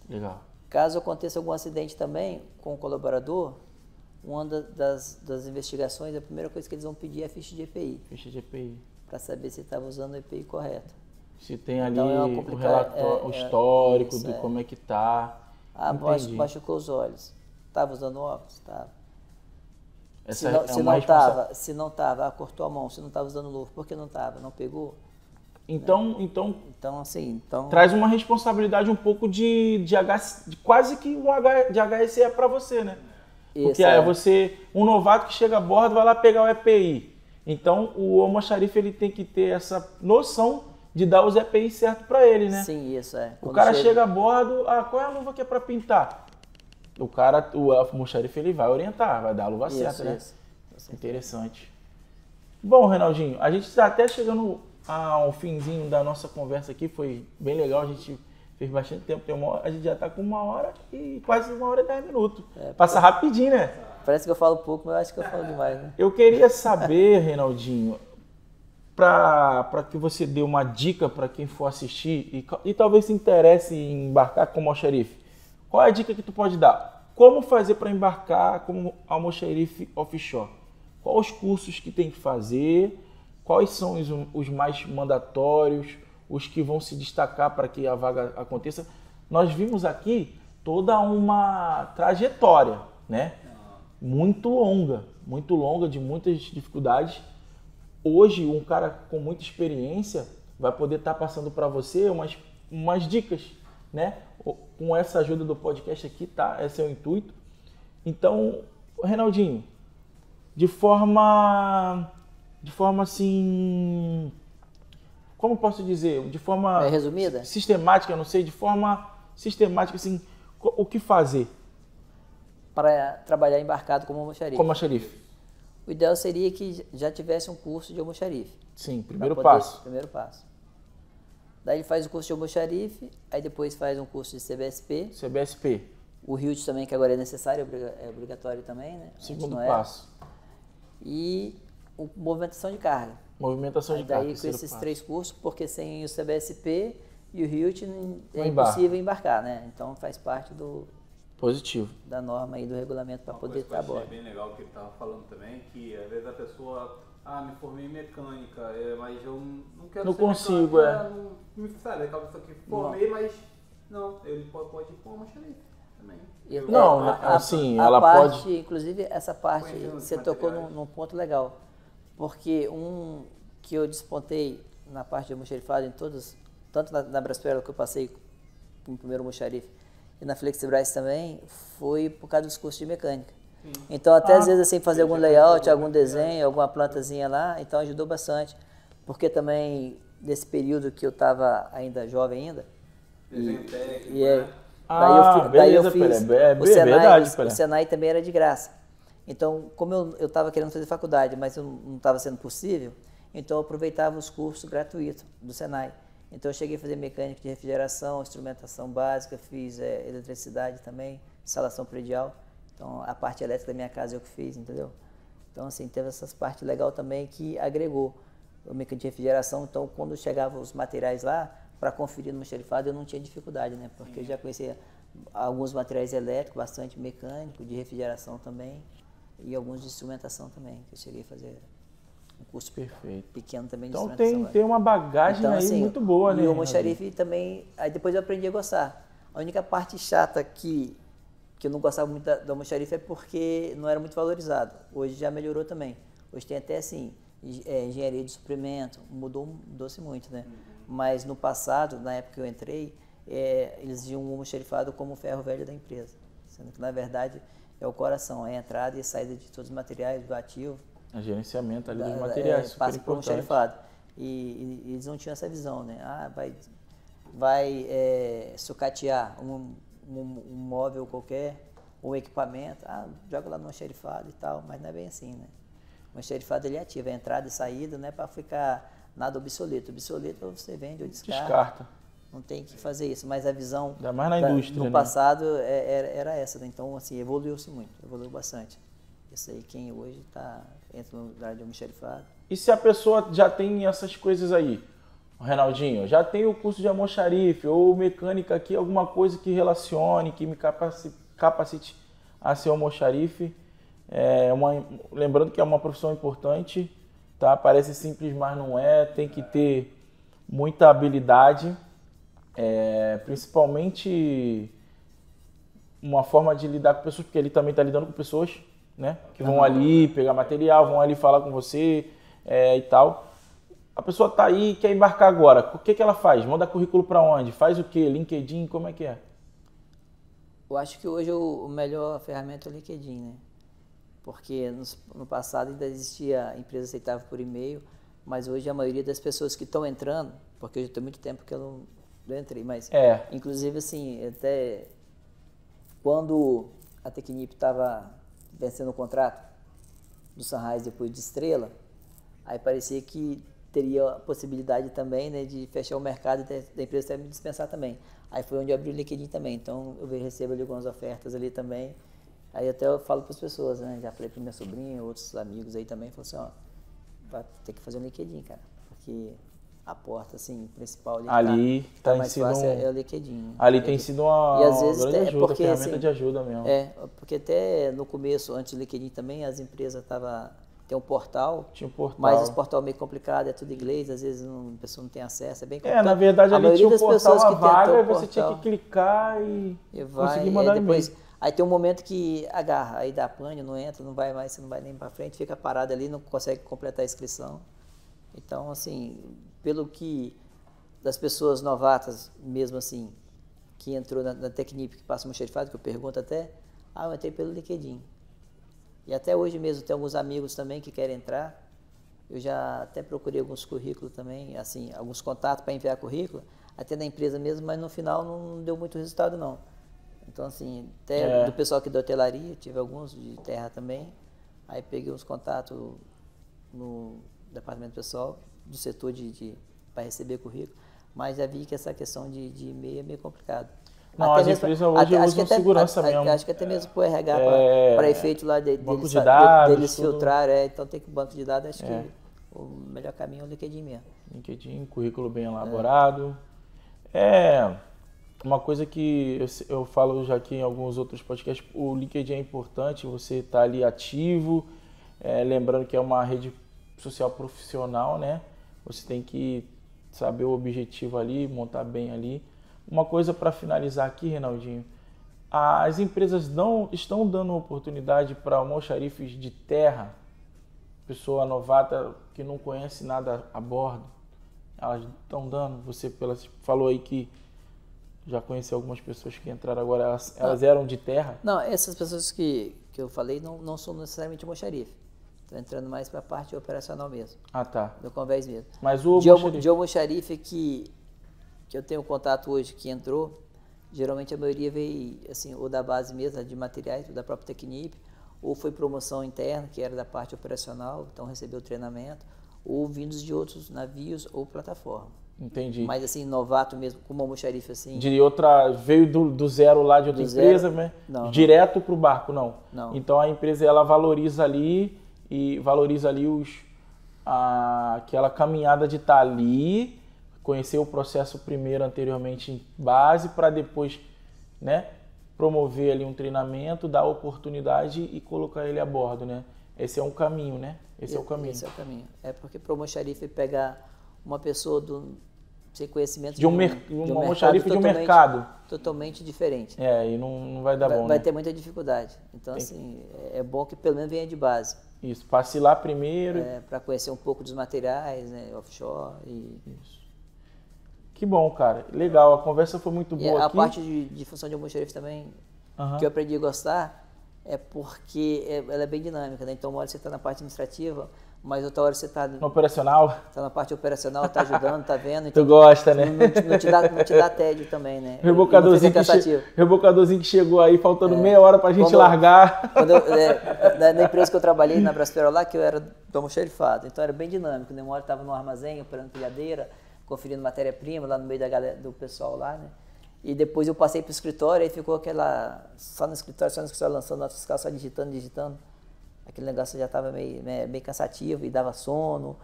Legal. Caso aconteça algum acidente também com o colaborador, uma das investigações, a primeira coisa que eles vão pedir é a ficha de EPI. Ficha de EPI. Para saber se estava usando o EPI correto. Se tem ali o relatório, o histórico de como é que tá. Machucou os olhos. Estava usando óculos? Estava. Se não estava, cortou a mão. Se não estava usando luva, por que não estava? Não pegou? Então, assim, traz uma responsabilidade um pouco de quase que de HSE é para você, né? Porque você, um novato que chega a bordo, vai lá pegar o EPI. Então, o almoxarife ele tem que ter essa noção de dar os EPI certo para ele, né? Sim, isso é. O cara chega a bordo, qual é a luva que é para pintar? O almoxarife ele vai orientar, vai dar a luva certa, né? Interessante. Bom, Reinaldinho, a gente está até chegando ao finzinho da nossa conversa aqui, foi bem legal, a gente fez bastante tempo, a gente já está com 1h e quase 1h10. Passa rapidinho, né? Parece que eu falo pouco, mas eu acho que eu falo demais, né? Eu queria saber, Reinaldinho, para que você dê uma dica para quem for assistir e talvez se interesse em embarcar como almoxarife. Qual é a dica que tu pode dar? Como fazer para embarcar como almoxarife offshore? Quais os cursos que tem que fazer? Quais são os mais mandatórios? Os que vão se destacar para que a vaga aconteça? Nós vimos aqui toda uma trajetória, né? Muito longa, de muitas dificuldades. Hoje, um cara com muita experiência vai poder estar passando para você umas dicas, né? Com essa ajuda do podcast aqui, tá? Esse é o intuito. Então, Reinaldinho, de forma assim, como posso dizer? De forma resumida? Sistemática, não sei, de forma sistemática, assim, o que fazer? Para trabalhar embarcado como almoxarife. Como almoxarife. O ideal seria que já tivesse um curso de almoxarife. Sim, primeiro passo. Daí ele faz o curso de almoxarife, aí depois faz um curso de CBSP. O HILT também, que agora é necessário, é obrigatório também, né? Segundo passo. E movimentação de carga. Movimentação de carga. Daí com esses 3 cursos, porque sem o CBSP e o HILT é impossível embarcar, né? Então faz parte positivo da norma aí do regulamento para poder estar a bordo. É bem legal que ele estava falando também, que às vezes a pessoa, me formei em mecânica, mas eu não quero não ser consigo, mecânica, não me sabe, aquela pessoa que formei, mas não, ele pode ir para uma almoxarife também. Ela pode. Inclusive, essa parte, você tocou num ponto legal, porque que eu despontei na parte de almoxarifado, tanto na Brasperla que eu passei no primeiro almoxarife, e na Flexibras também, foi por causa dos cursos de mecânica. Sim. Então, até às vezes, assim, fazer algum layout, algum desenho, alguma plantazinha lá, então ajudou bastante. Porque também, nesse período que eu estava ainda jovem ainda, daí eu fiz o Senai também era de graça. Então, como eu estava querendo fazer faculdade, mas não estava sendo possível, então eu aproveitava os cursos gratuitos do Senai. Então eu cheguei a fazer mecânica de refrigeração, instrumentação básica, fiz eletricidade também, instalação predial. Então a parte elétrica da minha casa eu que fiz, entendeu? Então assim, teve essas partes legais também que agregou o mecânica de refrigeração. Então quando chegavam os materiais lá, para conferir no almoxarifado eu não tinha dificuldade, né? Porque eu já conhecia alguns materiais elétricos, bastante mecânico, de refrigeração também e alguns de instrumentação também, que eu cheguei a fazer. Um curso pequeno também de instrumentação. Então tem uma bagagem aí assim, muito boa, né? E o almoxarife também, aí depois eu aprendi a gostar. A única parte chata que eu não gostava muito do almoxarife é porque não era muito valorizado. Hoje já melhorou também. Hoje tem até assim, engenharia de suprimento, mudou-se muito, né? Mas no passado, na época que eu entrei, eles viam o almoxarifado como o ferro velho da empresa. Sendo que na verdade é o coração, é a entrada e a saída de todos os materiais, do ativo. O gerenciamento ali dos materiais, passa por um almoxarifado. E eles não tinham essa visão, né? Vai sucatear um móvel qualquer, um equipamento, joga lá no almoxarifado e tal, mas não é bem assim, né? O almoxarifado ele é ativo, é entrada e saída, não é para ficar nada obsoleto. Obsoleto você vende ou descarta. Não tem que fazer isso, mas a visão ainda mais na indústria, no passado era essa, né? Então assim, evoluiu-se muito, evoluiu bastante. Isso aí, quem hoje entra no lugar de almoxarifado. E se a pessoa já tem essas coisas aí, Reinaldinho, já tem o curso de almoxarife ou mecânica aqui, alguma coisa que relacione, que me capacite a ser almoxarife, lembrando que é uma profissão importante, tá? Parece simples, mas não é, tem que ter muita habilidade, principalmente uma forma de lidar com pessoas, porque ele também está lidando com pessoas, né, que vão ali pegar material, vão ali falar com você e tal. A pessoa está aí e quer embarcar agora. O que ela faz? Manda currículo para onde? Faz o quê? LinkedIn? Como é que é? Eu acho que hoje o melhor ferramenta é o LinkedIn, né? Porque no passado ainda existia empresa aceitável por e-mail, mas hoje a maioria das pessoas que estão entrando, porque eu já tenho muito tempo que eu não entrei, mas inclusive assim, até quando a Tecnip estava vencendo o contrato do Sunrise depois de Estrela, aí parecia que teria a possibilidade também, né, de fechar o mercado e da empresa até me dispensar também. Aí foi onde eu abri o LinkedIn também, então eu recebo ali algumas ofertas ali também. Aí até eu falo para as pessoas, né, já falei para minha sobrinha, outros amigos aí também, falou assim, ó, vai ter que fazer o LinkedIn, cara, porque a porta, assim, principal ali que tá mais fácil é o LinkedIn. Né? Ali tem sido uma e às vezes grande ajuda, porque, ferramenta assim, de ajuda mesmo. Porque até no começo, antes do LinkedIn também, as empresas tem um portal, tinha um portal, mas esse portal é meio complicado, é tudo em inglês, às vezes a pessoa não tem acesso, é bem complicado. Na verdade ali tinha um portal, uma vaga, e você tinha que clicar e conseguir mandar depois, aí tem um momento que agarra, aí dá pane, não entra, não vai mais, você não vai nem para frente, fica parado ali, não consegue completar a inscrição. Então, assim, pelo que das pessoas novatas, mesmo assim, que entrou na Tecnip, que passa no xerifado, que eu pergunto até, eu entrei pelo LinkedIn. E até hoje mesmo tem alguns amigos também que querem entrar. Eu já até procurei alguns currículos também, assim, alguns contatos para enviar currículo, até na empresa mesmo, mas no final não deu muito resultado não. Então, assim, até do pessoal aqui da hotelaria, tive alguns de terra também, aí peguei os contatos no departamento pessoal, do setor para receber currículo, mas já vi que essa questão de e-mail é meio complicado. Não, as empresas hoje usam segurança mesmo. Acho que até mesmo para o RH, para efeito lá deles filtrar, então tem que o banco de dados, acho que o melhor caminho é o LinkedIn mesmo. LinkedIn, currículo bem elaborado. Uma coisa que eu falo já aqui em alguns outros podcasts, o LinkedIn é importante, você está ali ativo, lembrando que é uma rede social profissional, né? Você tem que saber o objetivo ali, montar bem ali. Uma coisa para finalizar aqui, Reinaldinho, as empresas estão dando oportunidade para almoxarifes de terra, pessoa novata que não conhece nada a bordo, elas estão dando, você falou aí que já conheceu algumas pessoas que entraram agora, elas eram de terra? Não, essas pessoas que eu falei não são necessariamente almoxarife. Estou entrando mais para a parte operacional mesmo. Ah, tá. Do convés mesmo. Mas o de almoxarife que eu tenho contato hoje, que entrou, geralmente a maioria veio, assim, ou da base mesmo, de materiais, ou da própria Tecnip, ou foi promoção interna, que era da parte operacional, então recebeu treinamento, ou vindos de outros navios ou plataforma. Entendi. Mas assim, novato mesmo, como almoxarife assim... veio do zero lá de outra empresa, né? Direto para o barco, não? Não. Então a empresa, ela valoriza ali aquela caminhada de estar ali, conhecer o processo primeiro anteriormente em base, para depois, né, promover ali um treinamento, dar oportunidade e colocar ele a bordo, né? Esse é um caminho, né? Esse é o caminho. Esse é o caminho. É porque para o almoxarife pegar uma pessoa sem conhecimento de um almoxarife de um mercado totalmente diferente. E não vai dar bom, vai né? ter muita dificuldade. Então, assim, é bom que pelo menos venha de base. Isso, passe lá primeiro. Para conhecer um pouco dos materiais, né, offshore Isso. Que bom, cara. Legal, a conversa foi muito boa aqui. A parte de função de almoxarife também, que eu aprendi a gostar, é porque ela é bem dinâmica, né? Então, uma hora você está na parte administrativa, mas outra hora você está no operacional. Está na parte operacional, está ajudando, está vendo. Então, tu gosta, né? Não te dá tédio também, né? Rebocadorzinho que chegou aí, faltando meia hora pra gente largar. Na empresa que eu trabalhei, na Braspero lá, que eu era do almoxarifado, então era bem dinâmico, né? Uma hora eu estava no armazém, operando pilhadeira, conferindo matéria-prima lá no meio do pessoal lá, né? E depois eu passei para o escritório, aí ficou só no escritório lançando nota fiscal, só digitando. Aquele negócio já estava meio cansativo e dava sono.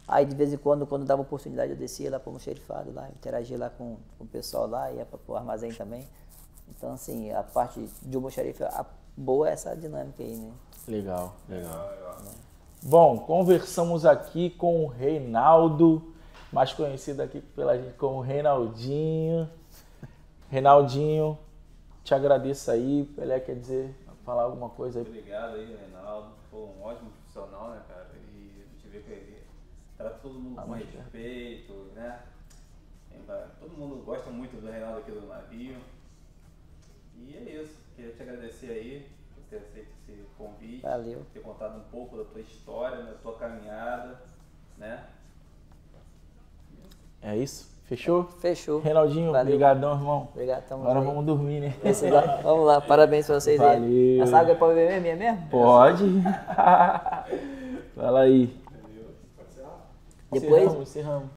Aí de vez em quando dava oportunidade, eu descia lá para o almoxarifado, lá, interagia lá com o pessoal lá, ia para o armazém também. Então, assim, a parte de almoxarife, a boa é essa dinâmica aí, né? Legal. Bom, conversamos aqui com o Reinaldo, mais conhecido aqui pela gente como Reinaldinho. Reinaldinho, te agradeço aí. Pelé quer dizer, falar alguma coisa aí? Obrigado aí, Reinaldo. Foi um ótimo profissional, né, cara? E a gente vê que ele trata todo mundo com respeito, né? Todo mundo gosta muito do Reinaldo aqui do navio. E é isso. Queria te agradecer aí por ter aceito esse convite. Valeu. Ter contado um pouco da tua história, da tua caminhada, né? É isso? Fechou? Fechou. Reinaldinho, obrigadão, irmão. Obrigado, tamo Agora aí. vamos dormir, né? Vamos lá, parabéns pra vocês aí. Valeu. Essa água é pra beber mesmo? É mesmo? Pode. Fala aí. Pode ser? Depois? Encerramos.